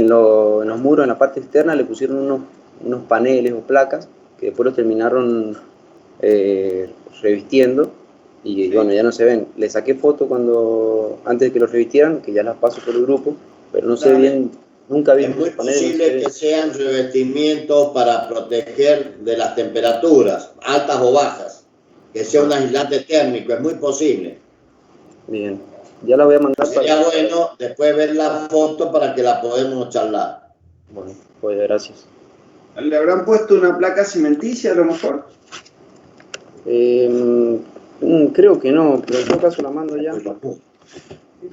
los muros, en la parte externa, le pusieron unos paneles o placas que después los terminaron revistiendo Y bueno, ya no se ven. Le saqué foto antes de que los revistieran, que ya las paso por el grupo, pero no sé bien, nunca vi. Es muy posible que sean revestimientos para proteger de las temperaturas, altas o bajas, que sea un aislante térmico, es muy posible. Bien, ya la voy a mandar. Sería bueno después ver la foto para que la podamos charlar. Bueno, pues gracias. ¿Le habrán puesto una placa cimenticia a lo mejor? Creo que no, pero en todo caso la mando ya.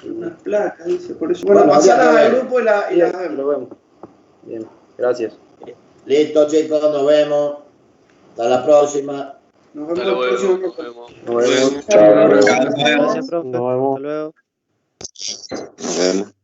Una placa, dice, por eso. Bueno, pasarlas al grupo y las vemos. Lo vemos. Bien, gracias. Listo, chicos, nos vemos. Hasta la próxima. Nos vemos Hasta el próximo luego. miércoles. Nos vemos. Chao. Gracias, profe. Nos vemos. Hasta luego. Nos vemos.